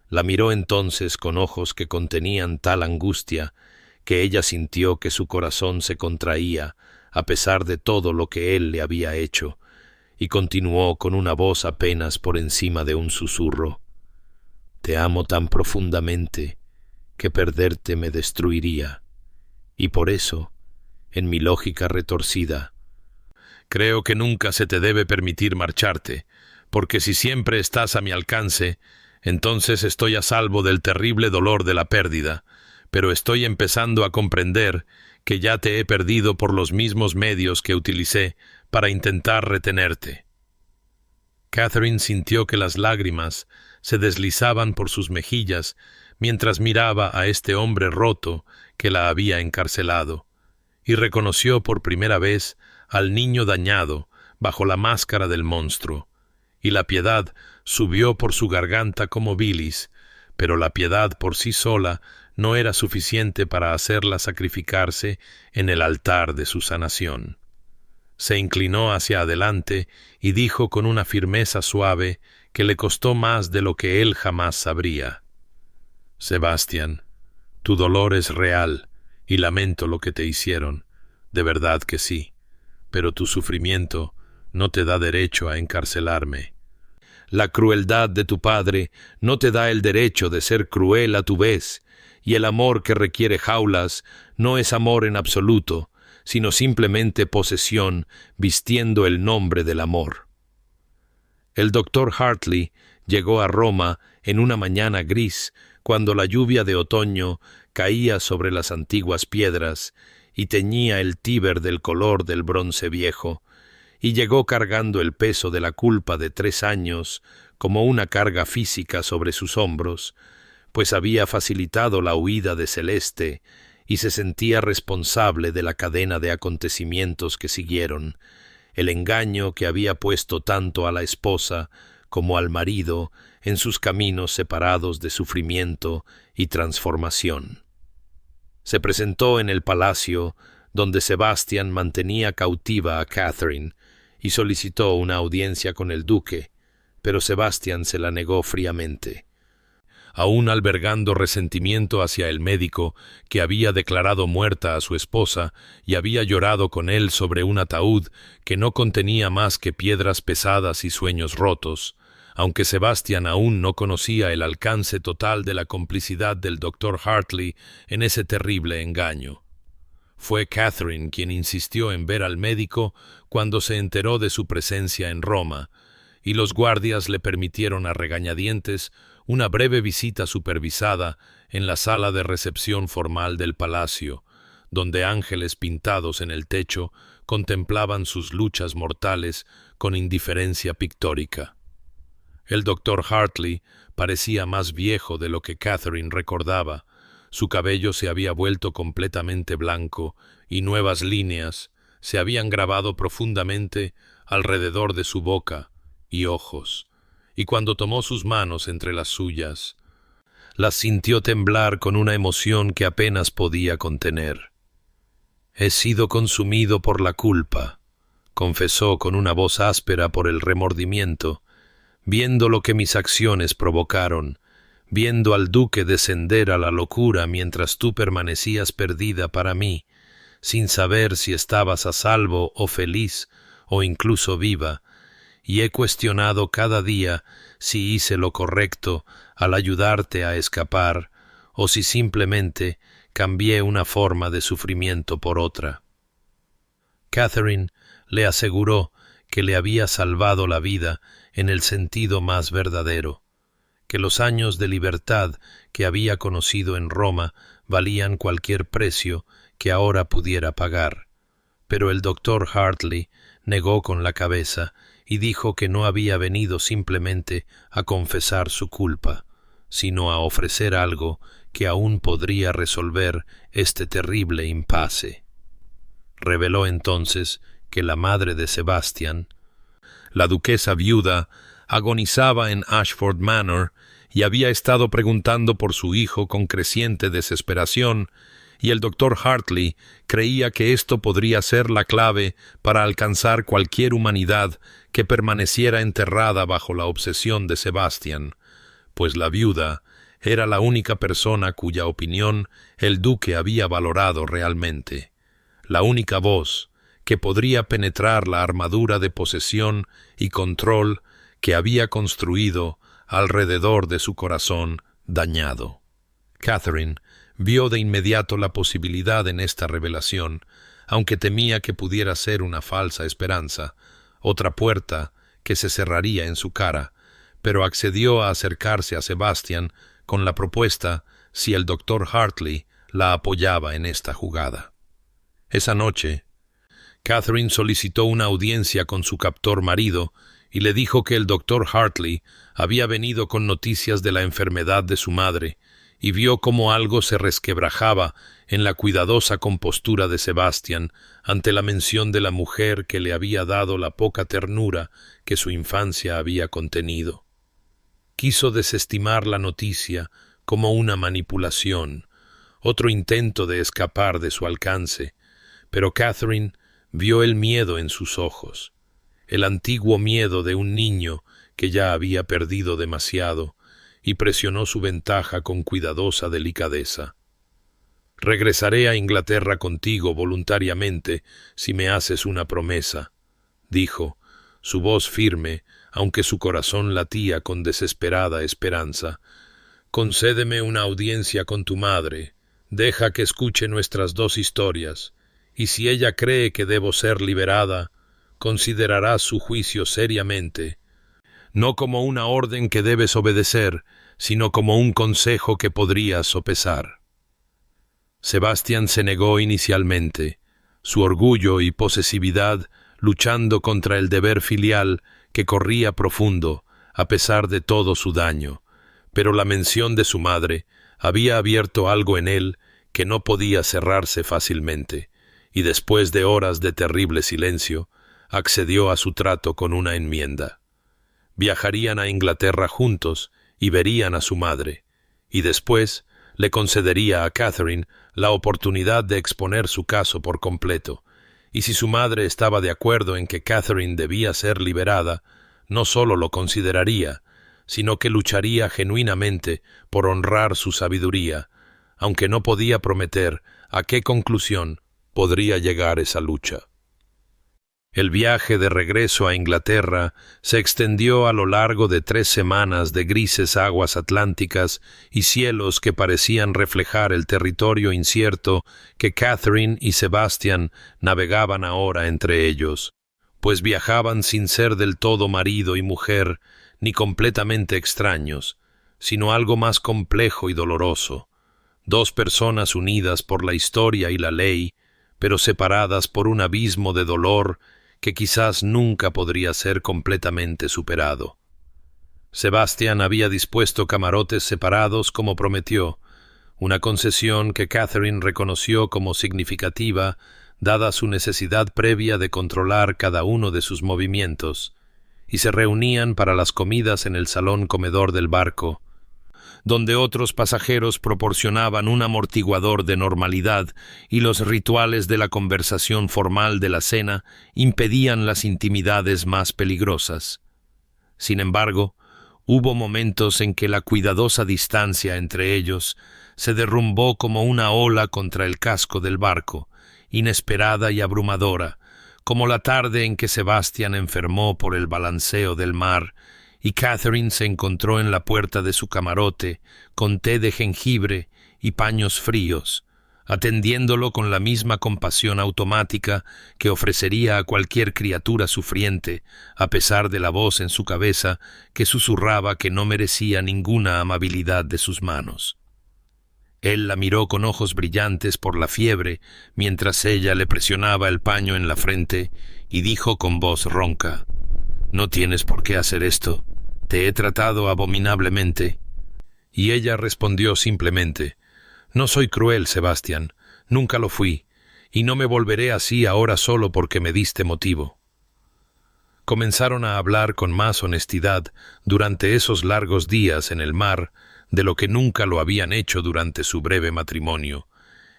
La miró entonces con ojos que contenían tal angustia que ella sintió que su corazón se contraía a pesar de todo lo que él le había hecho, y continuó con una voz apenas por encima de un susurro: «Te amo tan profundamente que perderte me destruiría, y por eso, en mi lógica retorcida, creo que nunca se te debe permitir marcharte, porque si siempre estás a mi alcance, entonces estoy a salvo del terrible dolor de la pérdida, pero estoy empezando a comprender que ya te he perdido por los mismos medios que utilicé para intentar retenerte». Catherine sintió que las lágrimas se deslizaban por sus mejillas mientras miraba a este hombre roto que la había encarcelado, y reconoció por primera vez al niño dañado bajo la máscara del monstruo, y la piedad subió por su garganta como bilis, pero la piedad por sí sola no era suficiente para hacerla sacrificarse en el altar de su sanación. Se inclinó hacia adelante y dijo con una firmeza suave que le costó más de lo que él jamás sabría: «Sebastián, tu dolor es real y lamento lo que te hicieron, de verdad que sí, pero tu sufrimiento no te da derecho a encarcelarme. La crueldad de tu padre no te da el derecho de ser cruel a tu vez, y el amor que requiere jaulas no es amor en absoluto, sino simplemente posesión vistiendo el nombre del amor». El doctor Hartley llegó a Roma en una mañana gris, cuando la lluvia de otoño caía sobre las antiguas piedras y teñía el Tíber del color del bronce viejo, y llegó cargando el peso de la culpa de 3 años como una carga física sobre sus hombros, pues había facilitado la huida de Celeste y se sentía responsable de la cadena de acontecimientos que siguieron, el engaño que había puesto tanto a la esposa como al marido en sus caminos separados de sufrimiento y transformación. Se presentó en el palacio donde Sebastián mantenía cautiva a Catherine y solicitó una audiencia con el duque, pero Sebastián se la negó fríamente. Aún albergando resentimiento hacia el médico que había declarado muerta a su esposa y había llorado con él sobre un ataúd que no contenía más que piedras pesadas y sueños rotos, aunque Sebastián aún no conocía el alcance total de la complicidad del doctor Hartley en ese terrible engaño. Fue Catherine quien insistió en ver al médico cuando se enteró de su presencia en Roma, y los guardias le permitieron a regañadientes una breve visita supervisada en la sala de recepción formal del palacio, donde ángeles pintados en el techo contemplaban sus luchas mortales con indiferencia pictórica. El doctor Hartley parecía más viejo de lo que Catherine recordaba. Su cabello se había vuelto completamente blanco y nuevas líneas se habían grabado profundamente alrededor de su boca y ojos, y cuando tomó sus manos entre las suyas, las sintió temblar con una emoción que apenas podía contener. «He sido consumido por la culpa», confesó con una voz áspera por el remordimiento, «viendo lo que mis acciones provocaron, viendo al duque descender a la locura mientras tú permanecías perdida para mí, sin saber si estabas a salvo o feliz o incluso viva, y he cuestionado cada día si hice lo correcto al ayudarte a escapar o si simplemente cambié una forma de sufrimiento por otra». Catherine le aseguró que le había salvado la vida en el sentido más verdadero, que los años de libertad que había conocido en Roma valían cualquier precio que ahora pudiera pagar. Pero el doctor Hartley negó con la cabeza y dijo que no había venido simplemente a confesar su culpa, sino a ofrecer algo que aún podría resolver este terrible impasse. Reveló entonces que la madre de Sebastian, la duquesa viuda, agonizaba en Ashford Manor y había estado preguntando por su hijo con creciente desesperación, y el doctor Hartley creía que esto podría ser la clave para alcanzar cualquier humanidad que permaneciera enterrada bajo la obsesión de Sebastian, pues la viuda era la única persona cuya opinión el duque había valorado realmente, la única voz que podría penetrar la armadura de posesión y control que había construido alrededor de su corazón dañado. Catherine vio de inmediato la posibilidad en esta revelación, aunque temía que pudiera ser una falsa esperanza, otra puerta que se cerraría en su cara, pero accedió a acercarse a Sebastian con la propuesta si el doctor Hartley la apoyaba en esta jugada. Esa noche, Catherine solicitó una audiencia con su captor marido y le dijo que el doctor Hartley había venido con noticias de la enfermedad de su madre y vio cómo algo se resquebrajaba en la cuidadosa compostura de Sebastian ante la mención de la mujer que le había dado la poca ternura que su infancia había contenido. Quiso desestimar la noticia como una manipulación, otro intento de escapar de su alcance, pero Catherine vio el miedo en sus ojos, el antiguo miedo de un niño que ya había perdido demasiado, y presionó su ventaja con cuidadosa delicadeza. «Regresaré a Inglaterra contigo voluntariamente si me haces una promesa», dijo, su voz firme, aunque su corazón latía con desesperada esperanza. «Concédeme una audiencia con tu madre, deja que escuche nuestras dos historias, y si ella cree que debo ser liberada, considerará su juicio seriamente, no como una orden que debes obedecer, sino como un consejo que podrías sopesar». Sebastian se negó inicialmente, su orgullo y posesividad luchando contra el deber filial que corría profundo, a pesar de todo su daño, pero la mención de su madre había abierto algo en él que no podía cerrarse fácilmente, y después de horas de terrible silencio, accedió a su trato con una enmienda. Viajarían a Inglaterra juntos y verían a su madre, y después le concedería a Catherine la oportunidad de exponer su caso por completo, y si su madre estaba de acuerdo en que Catherine debía ser liberada, no solo lo consideraría, sino que lucharía genuinamente por honrar su sabiduría, aunque no podía prometer a qué conclusión podría llegar esa lucha. El viaje de regreso a Inglaterra se extendió a lo largo de 3 semanas de grises aguas atlánticas y cielos que parecían reflejar el territorio incierto que Catherine y Sebastian navegaban ahora entre ellos, pues viajaban sin ser del todo marido y mujer, ni completamente extraños, sino algo más complejo y doloroso, 2 personas unidas por la historia y la ley, pero separadas por un abismo de dolor que quizás nunca podría ser completamente superado. Sebastian había dispuesto camarotes separados como prometió, una concesión que Catherine reconoció como significativa dada su necesidad previa de controlar cada uno de sus movimientos, y se reunían para las comidas en el salón comedor del barco, donde otros pasajeros proporcionaban un amortiguador de normalidad y los rituales de la conversación formal de la cena impedían las intimidades más peligrosas. Sin embargo, hubo momentos en que la cuidadosa distancia entre ellos se derrumbó como una ola contra el casco del barco, inesperada y abrumadora, como la tarde en que Sebastian enfermó por el balanceo del mar, y Catherine se encontró en la puerta de su camarote con té de jengibre y paños fríos, atendiéndolo con la misma compasión automática que ofrecería a cualquier criatura sufriente, a pesar de la voz en su cabeza que susurraba que no merecía ninguna amabilidad de sus manos. Él la miró con ojos brillantes por la fiebre, mientras ella le presionaba el paño en la frente, y dijo con voz ronca: «No tienes por qué hacer esto. Te he tratado abominablemente». Y ella respondió simplemente: «No soy cruel, Sebastián, nunca lo fui, y no me volveré así ahora solo porque me diste motivo». Comenzaron a hablar con más honestidad durante esos largos días en el mar de lo que nunca lo habían hecho durante su breve matrimonio.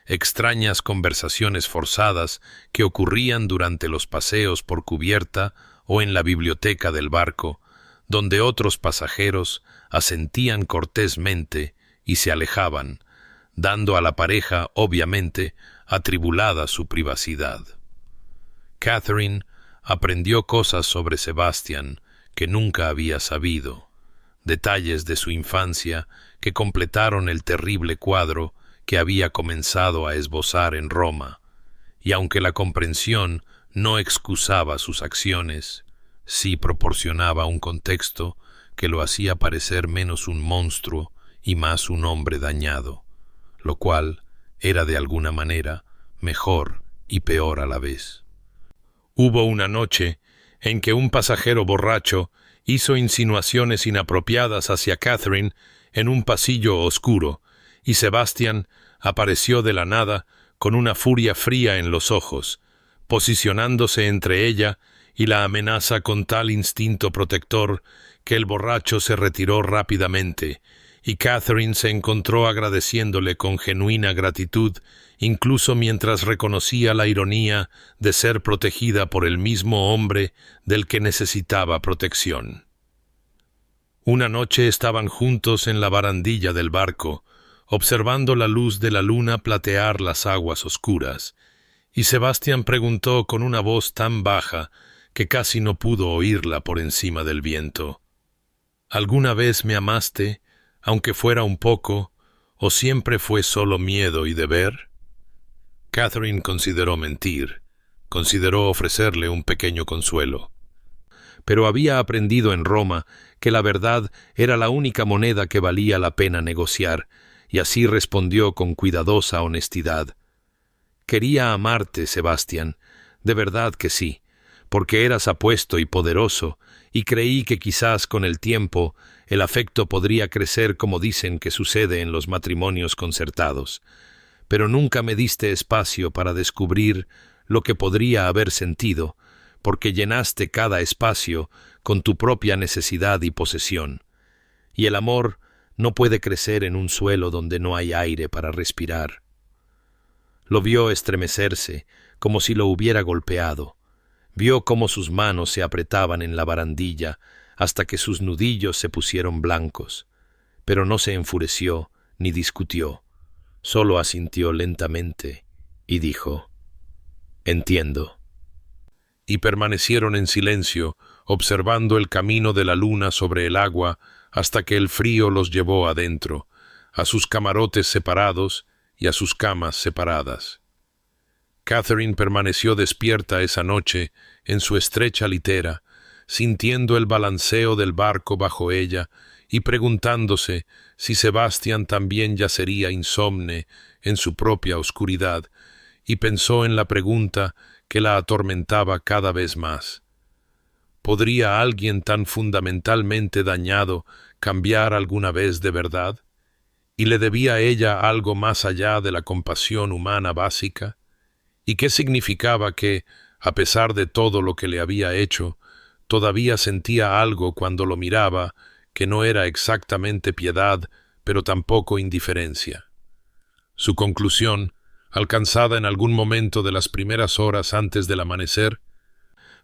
Extrañas conversaciones forzadas que ocurrían durante los paseos por cubierta o en la biblioteca del barco, donde otros pasajeros asentían cortésmente y se alejaban, dando a la pareja, obviamente, atribulada su privacidad. Catherine aprendió cosas sobre Sebastián que nunca había sabido, detalles de su infancia que completaron el terrible cuadro que había comenzado a esbozar en Roma, y aunque la comprensión no excusaba sus acciones, sí proporcionaba un contexto que lo hacía parecer menos un monstruo y más un hombre dañado, lo cual era de alguna manera mejor y peor a la vez. Hubo una noche en que un pasajero borracho hizo insinuaciones inapropiadas hacia Catherine en un pasillo oscuro, y Sebastián apareció de la nada con una furia fría en los ojos, posicionándose entre ella y la amenaza con tal instinto protector que el borracho se retiró rápidamente, y Catherine se encontró agradeciéndole con genuina gratitud, incluso mientras reconocía la ironía de ser protegida por el mismo hombre del que necesitaba protección. Una noche estaban juntos en la barandilla del barco, observando la luz de la luna platear las aguas oscuras, y Sebastián preguntó con una voz tan baja que casi no pudo oírla por encima del viento: «¿Alguna vez me amaste, aunque fuera un poco, o siempre fue solo miedo y deber?» Catherine consideró mentir, consideró ofrecerle un pequeño consuelo. Pero había aprendido en Roma que la verdad era la única moneda que valía la pena negociar, y así respondió con cuidadosa honestidad: «Quería amarte, Sebastián, de verdad que sí, porque eras apuesto y poderoso, y creí que quizás con el tiempo el afecto podría crecer como dicen que sucede en los matrimonios concertados. Pero nunca me diste espacio para descubrir lo que podría haber sentido, porque llenaste cada espacio con tu propia necesidad y posesión. Y el amor no puede crecer en un suelo donde no hay aire para respirar». Lo vio estremecerse, como si lo hubiera golpeado. Vio cómo sus manos se apretaban en la barandilla hasta que sus nudillos se pusieron blancos, pero no se enfureció ni discutió. Solo asintió lentamente y dijo: «Entiendo». Y permanecieron en silencio, observando el camino de la luna sobre el agua hasta que el frío los llevó adentro, a sus camarotes separados y a sus camas separadas. Catherine permaneció despierta esa noche en su estrecha litera, sintiendo el balanceo del barco bajo ella y preguntándose si Sebastián también yacería insomne en su propia oscuridad, y pensó en la pregunta que la atormentaba cada vez más: ¿podría alguien tan fundamentalmente dañado cambiar alguna vez de verdad? ¿Y le debía a ella algo más allá de la compasión humana básica? ¿Y qué significaba que, a pesar de todo lo que le había hecho, todavía sentía algo cuando lo miraba que no era exactamente piedad, pero tampoco indiferencia? Su conclusión, alcanzada en algún momento de las primeras horas antes del amanecer,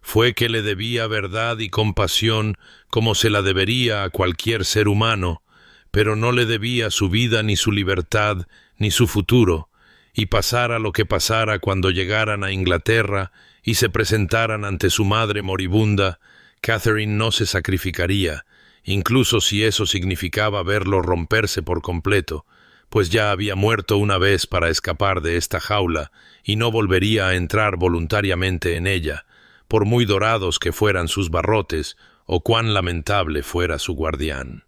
fue que le debía verdad y compasión como se la debería a cualquier ser humano, pero no le debía su vida ni su libertad ni su futuro, y pasara lo que pasara cuando llegaran a Inglaterra y se presentaran ante su madre moribunda, Catherine no se sacrificaría, incluso si eso significaba verlo romperse por completo, pues ya había muerto una vez para escapar de esta jaula y no volvería a entrar voluntariamente en ella, por muy dorados que fueran sus barrotes o cuán lamentable fuera su guardián.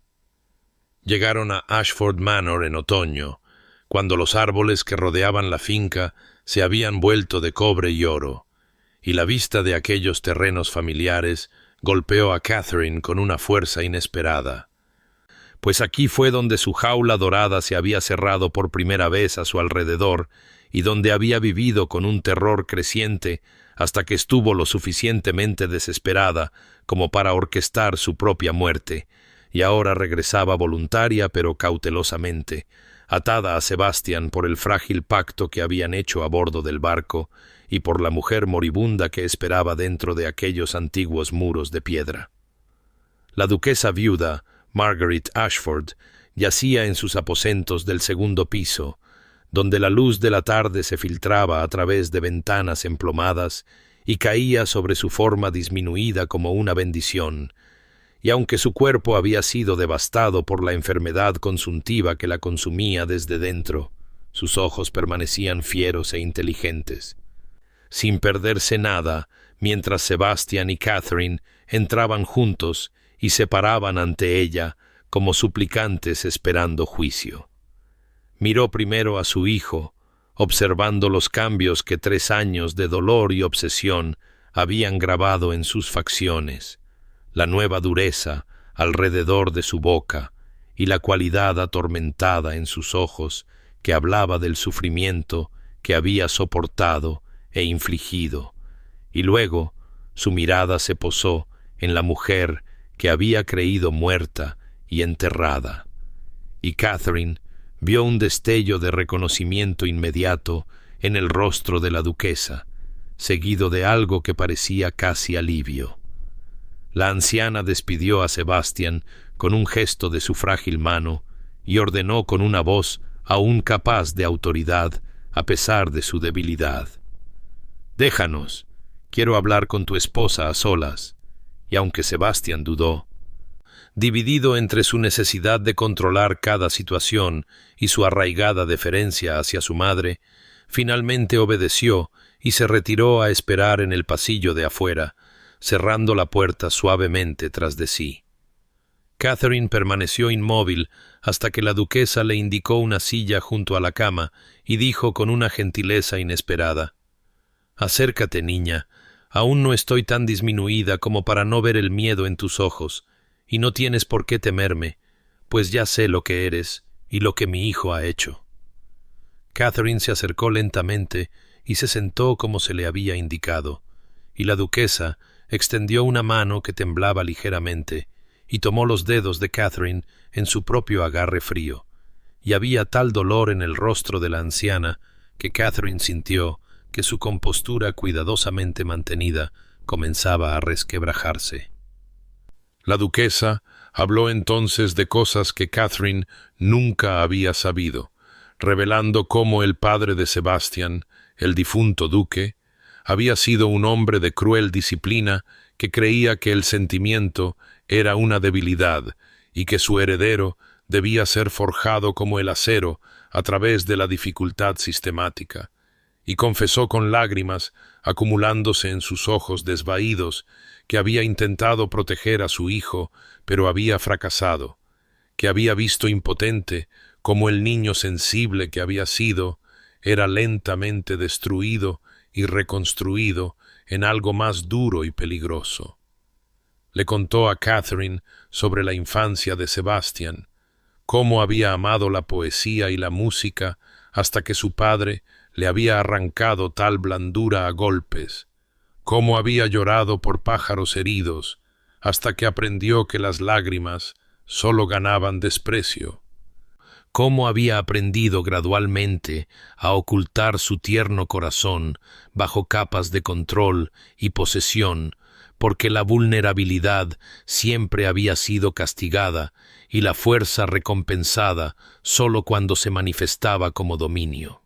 Llegaron a Ashford Manor en otoño, cuando los árboles que rodeaban la finca se habían vuelto de cobre y oro, y la vista de aquellos terrenos familiares golpeó a Catherine con una fuerza inesperada. Pues aquí fue donde su jaula dorada se había cerrado por primera vez a su alrededor y donde había vivido con un terror creciente hasta que estuvo lo suficientemente desesperada como para orquestar su propia muerte, y ahora regresaba voluntaria pero cautelosamente, atada a Sebastian por el frágil pacto que habían hecho a bordo del barco y por la mujer moribunda que esperaba dentro de aquellos antiguos muros de piedra. La duquesa viuda, Margaret Ashford, yacía en sus aposentos del segundo piso, donde la luz de la tarde se filtraba a través de ventanas emplomadas y caía sobre su forma disminuida como una bendición, y aunque su cuerpo había sido devastado por la enfermedad consuntiva que la consumía desde dentro, sus ojos permanecían fieros e inteligentes. Sin perderse nada, mientras Sebastian y Catherine entraban juntos y se paraban ante ella como suplicantes esperando juicio. Miró primero a su hijo, observando los cambios que 3 años de dolor y obsesión habían grabado en sus facciones, la nueva dureza alrededor de su boca y la cualidad atormentada en sus ojos que hablaba del sufrimiento que había soportado e infligido, y luego su mirada se posó en la mujer que había creído muerta y enterrada, y Catherine vio un destello de reconocimiento inmediato en el rostro de la duquesa, seguido de algo que parecía casi alivio. La anciana despidió a Sebastian con un gesto de su frágil mano y ordenó con una voz aún capaz de autoridad a pesar de su debilidad: «Déjanos, quiero hablar con tu esposa a solas». Y aunque Sebastian dudó, dividido entre su necesidad de controlar cada situación y su arraigada deferencia hacia su madre, finalmente obedeció y se retiró a esperar en el pasillo de afuera, cerrando la puerta suavemente tras de sí. Catherine permaneció inmóvil hasta que la duquesa le indicó una silla junto a la cama y dijo con una gentileza inesperada: «Acércate, niña, aún no estoy tan disminuida como para no ver el miedo en tus ojos, y no tienes por qué temerme, pues ya sé lo que eres y lo que mi hijo ha hecho». Catherine se acercó lentamente y se sentó como se le había indicado, y la duquesa extendió una mano que temblaba ligeramente y tomó los dedos de Catherine en su propio agarre frío, y había tal dolor en el rostro de la anciana que Catherine sintió que su compostura cuidadosamente mantenida comenzaba a resquebrajarse. La duquesa habló entonces de cosas que Catherine nunca había sabido, revelando cómo el padre de Sebastian, el difunto duque, había sido un hombre de cruel disciplina que creía que el sentimiento era una debilidad y que su heredero debía ser forjado como el acero a través de la dificultad sistemática, y confesó con lágrimas acumulándose en sus ojos desvaídos que había intentado proteger a su hijo, pero había fracasado, que había visto impotente cómo el niño sensible que había sido era lentamente destruido y reconstruido en algo más duro y peligroso. Le contó a Catherine sobre la infancia de Sebastian, cómo había amado la poesía y la música hasta que su padre le había arrancado tal blandura a golpes, cómo había llorado por pájaros heridos hasta que aprendió que las lágrimas solo ganaban desprecio, cómo había aprendido gradualmente a ocultar su tierno corazón bajo capas de control y posesión, porque la vulnerabilidad siempre había sido castigada y la fuerza recompensada sólo cuando se manifestaba como dominio.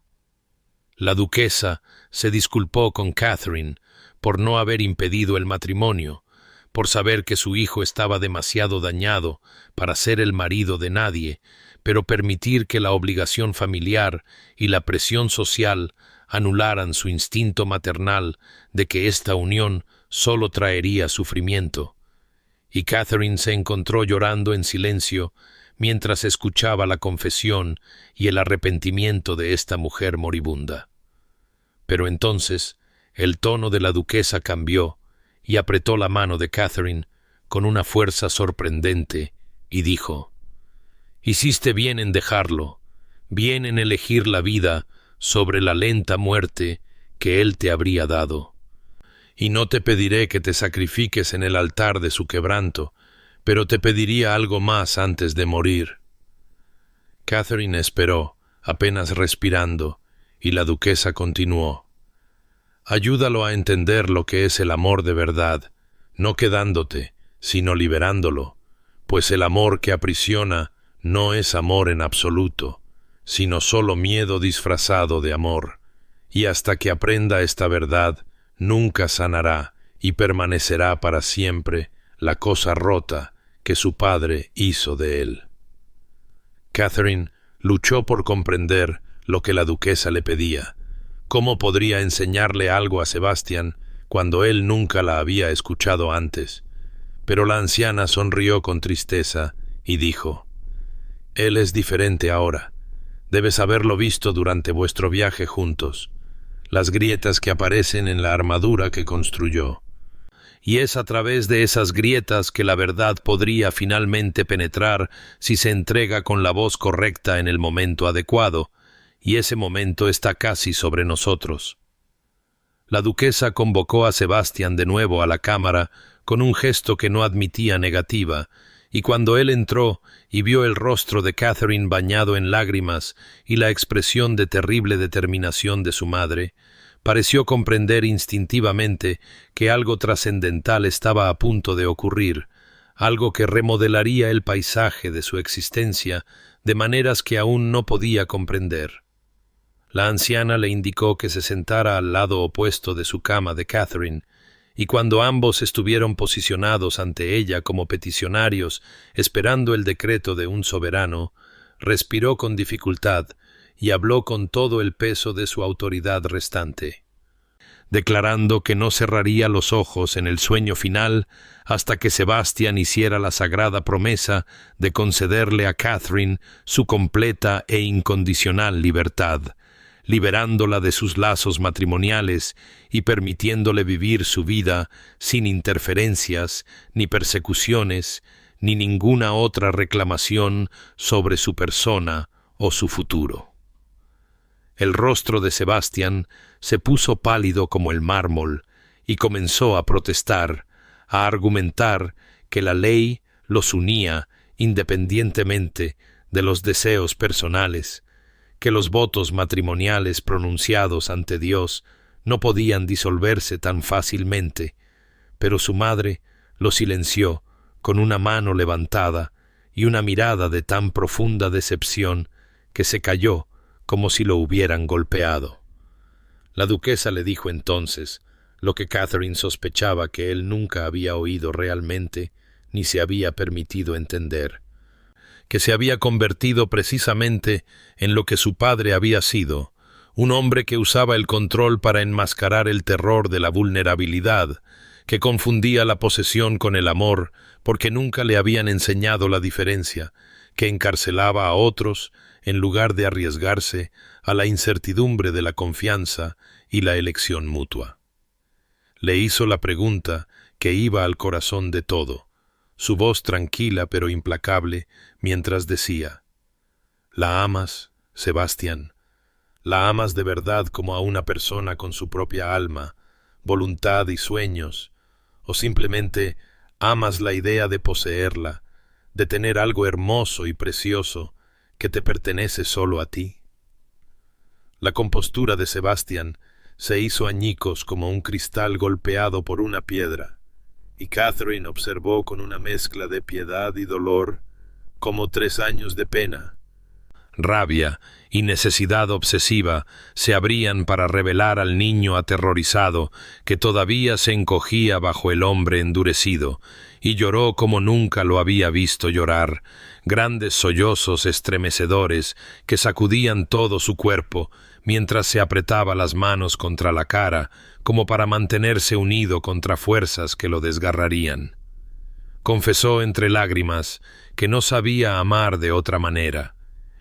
La duquesa se disculpó con Catherine por no haber impedido el matrimonio, por saber que su hijo estaba demasiado dañado para ser el marido de nadie, pero permitir que la obligación familiar y la presión social anularan su instinto maternal de que esta unión solo traería sufrimiento. Y Catherine se encontró llorando en silencio mientras escuchaba la confesión y el arrepentimiento de esta mujer moribunda. Pero entonces el tono de la duquesa cambió y apretó la mano de Catherine con una fuerza sorprendente y dijo: «Hiciste bien en dejarlo, bien en elegir la vida sobre la lenta muerte que él te habría dado. Y no te pediré que te sacrifiques en el altar de su quebranto, pero te pediría algo más antes de morir». Catherine esperó, apenas respirando, y la duquesa continuó: «Ayúdalo a entender lo que es el amor de verdad, no quedándote, sino liberándolo, pues el amor que aprisiona no es amor en absoluto, sino solo miedo disfrazado de amor, y hasta que aprenda esta verdad, nunca sanará y permanecerá para siempre la cosa rota que su padre hizo de él». Catherine luchó por comprender lo que la duquesa le pedía. ¿Cómo podría enseñarle algo a Sebastián cuando él nunca la había escuchado antes? Pero la anciana sonrió con tristeza y dijo: «Él es diferente ahora. Debes haberlo visto durante vuestro viaje juntos, las grietas que aparecen en la armadura que construyó. Y es a través de esas grietas que la verdad podría finalmente penetrar si se entrega con la voz correcta en el momento adecuado, y ese momento está casi sobre nosotros». La duquesa convocó a Sebastián de nuevo a la cámara con un gesto que no admitía negativa, y cuando él entró y vio el rostro de Catherine bañado en lágrimas y la expresión de terrible determinación de su madre, pareció comprender instintivamente que algo trascendental estaba a punto de ocurrir, algo que remodelaría el paisaje de su existencia de maneras que aún no podía comprender. La anciana le indicó que se sentara al lado opuesto de su cama de Catherine, y cuando ambos estuvieron posicionados ante ella como peticionarios, esperando el decreto de un soberano, respiró con dificultad y habló con todo el peso de su autoridad restante, declarando que no cerraría los ojos en el sueño final hasta que Sebastián hiciera la sagrada promesa de concederle a Catherine su completa e incondicional libertad, liberándola de sus lazos matrimoniales y permitiéndole vivir su vida sin interferencias, ni persecuciones, ni ninguna otra reclamación sobre su persona o su futuro. El rostro de Sebastián se puso pálido como el mármol y comenzó a protestar, a argumentar que la ley los unía independientemente de los deseos personales, que los votos matrimoniales pronunciados ante Dios no podían disolverse tan fácilmente, pero su madre lo silenció con una mano levantada y una mirada de tan profunda decepción que se cayó como si lo hubieran golpeado. La duquesa le dijo entonces lo que Catherine sospechaba que él nunca había oído realmente ni se había permitido entender, que se había convertido precisamente en lo que su padre había sido, un hombre que usaba el control para enmascarar el terror de la vulnerabilidad, que confundía la posesión con el amor porque nunca le habían enseñado la diferencia, que encarcelaba a otros en lugar de arriesgarse a la incertidumbre de la confianza y la elección mutua. Le hizo la pregunta que iba al corazón de todo, su voz tranquila pero implacable, mientras decía: «¿La amas, Sebastián? ¿La amas de verdad como a una persona con su propia alma, voluntad y sueños? ¿O simplemente amas la idea de poseerla, de tener algo hermoso y precioso que te pertenece solo a ti?» La compostura de Sebastián se hizo añicos como un cristal golpeado por una piedra, y Catherine observó con una mezcla de piedad y dolor como 3 años de pena, rabia y necesidad obsesiva se abrían para revelar al niño aterrorizado que todavía se encogía bajo el hombre endurecido, y lloró como nunca lo había visto llorar, grandes sollozos estremecedores que sacudían todo su cuerpo, mientras se apretaba las manos contra la cara, como para mantenerse unido contra fuerzas que lo desgarrarían. Confesó entre lágrimas que no sabía amar de otra manera,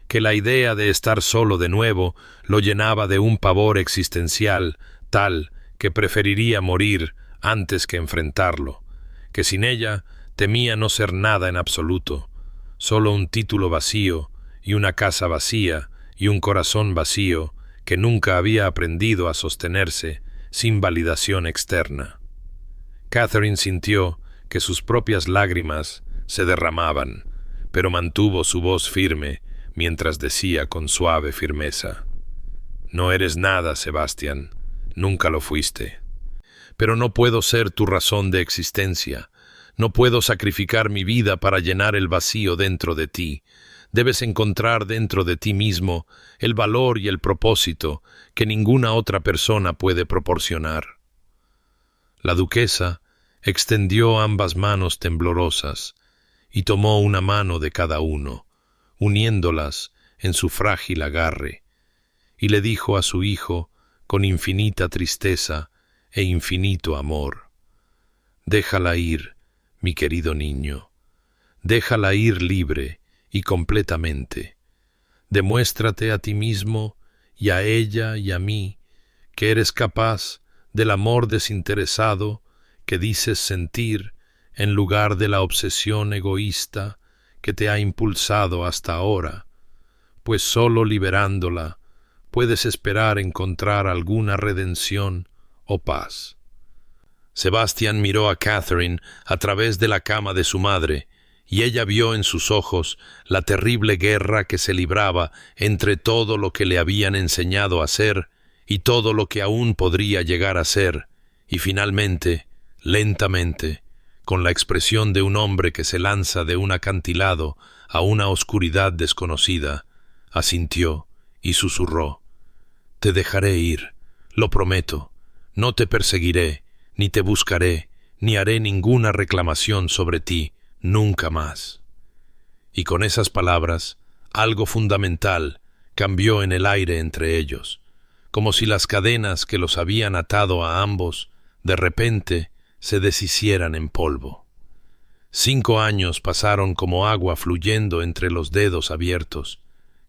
que la idea de estar solo de nuevo lo llenaba de un pavor existencial tal que preferiría morir antes que enfrentarlo, que sin ella temía no ser nada en absoluto, solo un título vacío y una casa vacía y un corazón vacío que nunca había aprendido a sostenerse sin validación externa. Catherine sintió que sus propias lágrimas se derramaban, pero mantuvo su voz firme mientras decía con suave firmeza: «No eres nada, Sebastián, nunca lo fuiste. Pero no puedo ser tu razón de existencia, no puedo sacrificar mi vida para llenar el vacío dentro de ti. Debes encontrar dentro de ti mismo el valor y el propósito que ninguna otra persona puede proporcionar». La duquesa extendió ambas manos temblorosas y tomó una mano de cada uno, uniéndolas en su frágil agarre, y le dijo a su hijo con infinita tristeza e infinito amor: «Déjala ir, mi querido niño, déjala ir libre y completamente. Demuéstrate a ti mismo y a ella y a mí que eres capaz del amor desinteresado que dices sentir en lugar de la obsesión egoísta que te ha impulsado hasta ahora, pues solo liberándola puedes esperar encontrar alguna redención o paz». Sebastián miró a Catherine a través de la cama de su madre, y ella vio en sus ojos la terrible guerra que se libraba entre todo lo que le habían enseñado a ser y todo lo que aún podría llegar a ser, y finalmente, lentamente, con la expresión de un hombre que se lanza de un acantilado a una oscuridad desconocida, asintió y susurró: «Te dejaré ir, lo prometo, no te perseguiré, ni te buscaré, ni haré ninguna reclamación sobre ti, nunca más». Y con esas palabras, algo fundamental cambió en el aire entre ellos, como si las cadenas que los habían atado a ambos, de repente, se deshicieran en polvo. 5 años pasaron como agua fluyendo entre los dedos abiertos,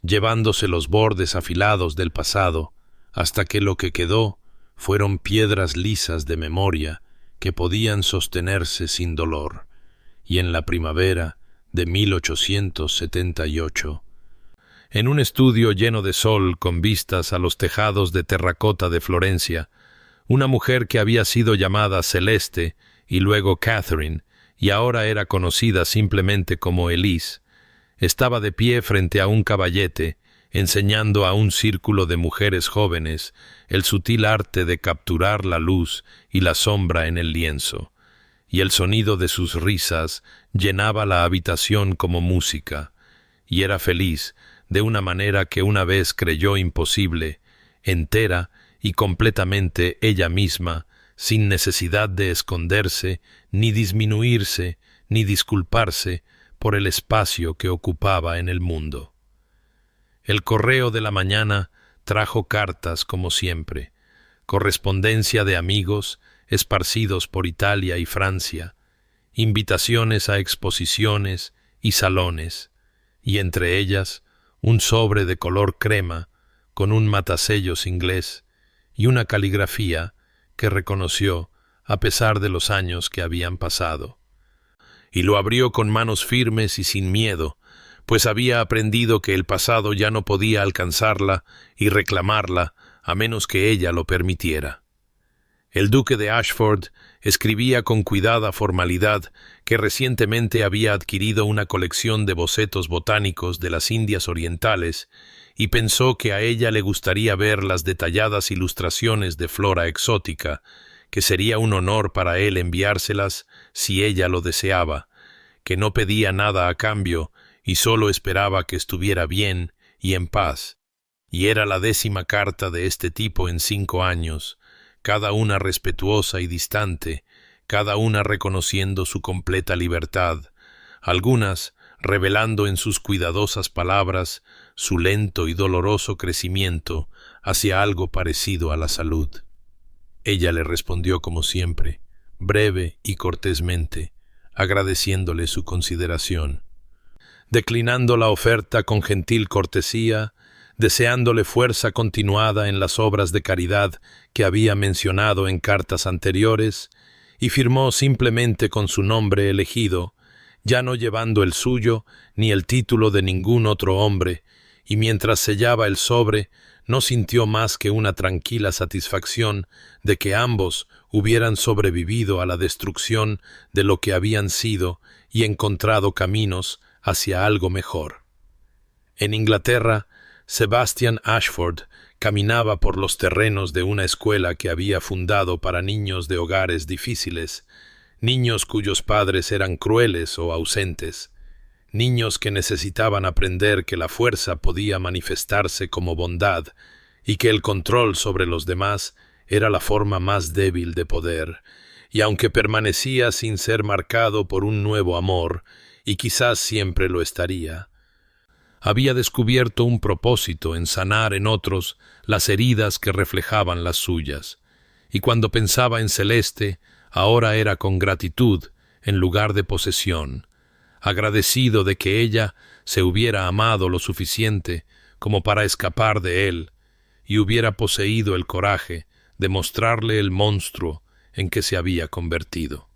llevándose los bordes afilados del pasado, hasta que lo que quedó fueron piedras lisas de memoria que podían sostenerse sin dolor. Y en la primavera de 1878, en un estudio lleno de sol con vistas a los tejados de terracota de Florencia, una mujer que había sido llamada Celeste y luego Catherine, y ahora era conocida simplemente como Elise, estaba de pie frente a un caballete, enseñando a un círculo de mujeres jóvenes el sutil arte de capturar la luz y la sombra en el lienzo, y el sonido de sus risas llenaba la habitación como música, y era feliz de una manera que una vez creyó imposible, entera y completamente ella misma, sin necesidad de esconderse, ni disminuirse, ni disculparse por el espacio que ocupaba en el mundo. El correo de la mañana trajo cartas como siempre, correspondencia de amigos esparcidos por Italia y Francia, invitaciones a exposiciones y salones, y entre ellas un sobre de color crema con un matasellos inglés y una caligrafía que reconoció a pesar de los años que habían pasado. Y lo abrió con manos firmes y sin miedo, pues había aprendido que el pasado ya no podía alcanzarla y reclamarla a menos que ella lo permitiera. El duque de Ashford escribía con cuidada formalidad que recientemente había adquirido una colección de bocetos botánicos de las Indias Orientales y pensó que a ella le gustaría ver las detalladas ilustraciones de flora exótica, que sería un honor para él enviárselas si ella lo deseaba, que no pedía nada a cambio y solo esperaba que estuviera bien y en paz. Y era la 10ª carta de este tipo en 5 años, cada una respetuosa y distante, cada una reconociendo su completa libertad, algunas revelando en sus cuidadosas palabras su lento y doloroso crecimiento hacia algo parecido a la salud. Ella le respondió como siempre, breve y cortésmente, agradeciéndole su consideración. Declinando la oferta con gentil cortesía, deseándole fuerza continuada en las obras de caridad que había mencionado en cartas anteriores, y firmó simplemente con su nombre elegido, ya no llevando el suyo ni el título de ningún otro hombre, y mientras sellaba el sobre, no sintió más que una tranquila satisfacción de que ambos hubieran sobrevivido a la destrucción de lo que habían sido y encontrado caminos hacia algo mejor. En Inglaterra, Sebastian Ashford caminaba por los terrenos de una escuela que había fundado para niños de hogares difíciles, niños cuyos padres eran crueles o ausentes, niños que necesitaban aprender que la fuerza podía manifestarse como bondad y que el control sobre los demás era la forma más débil de poder, y aunque permanecía sin ser marcado por un nuevo amor, y quizás siempre lo estaría, había descubierto un propósito en sanar en otros las heridas que reflejaban las suyas, y cuando pensaba en Celeste, ahora era con gratitud en lugar de posesión, agradecido de que ella se hubiera amado lo suficiente como para escapar de él y hubiera poseído el coraje de mostrarle el monstruo en que se había convertido.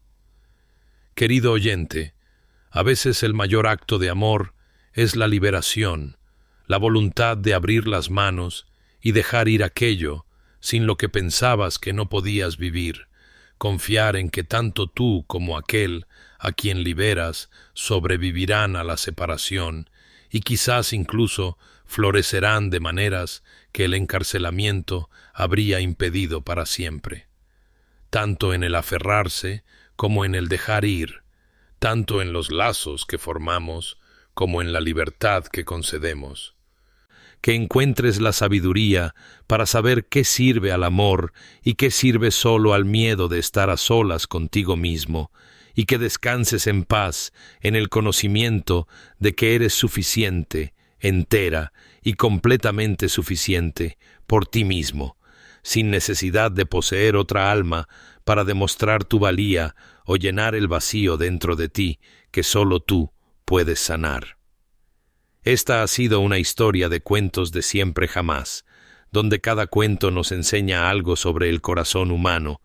Querido oyente, a veces el mayor acto de amor es la liberación, la voluntad de abrir las manos y dejar ir aquello sin lo que pensabas que no podías vivir, confiar en que tanto tú como aquel a quien liberas sobrevivirán a la separación y quizás incluso florecerán de maneras que el encarcelamiento habría impedido para siempre. Tanto en el aferrarse como en el dejar ir, tanto en los lazos que formamos como en la libertad que concedemos. Que encuentres la sabiduría para saber qué sirve al amor y qué sirve solo al miedo de estar a solas contigo mismo, y que descanses en paz en el conocimiento de que eres suficiente, entera y completamente suficiente por ti mismo, sin necesidad de poseer otra alma para demostrar tu valía o llenar el vacío dentro de ti que solo tú puedes sanar. Esta ha sido una historia de cuentos de siempre jamás, donde cada cuento nos enseña algo sobre el corazón humano,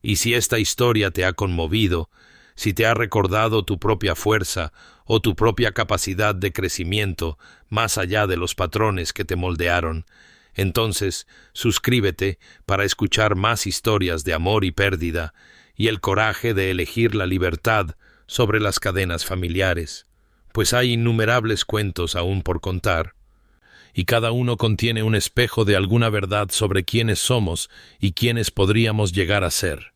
y si esta historia te ha conmovido, si te ha recordado tu propia fuerza o tu propia capacidad de crecimiento más allá de los patrones que te moldearon, entonces suscríbete para escuchar más historias de amor y pérdida y el coraje de elegir la libertad sobre las cadenas familiares, pues hay innumerables cuentos aún por contar, y cada uno contiene un espejo de alguna verdad sobre quiénes somos y quiénes podríamos llegar a ser.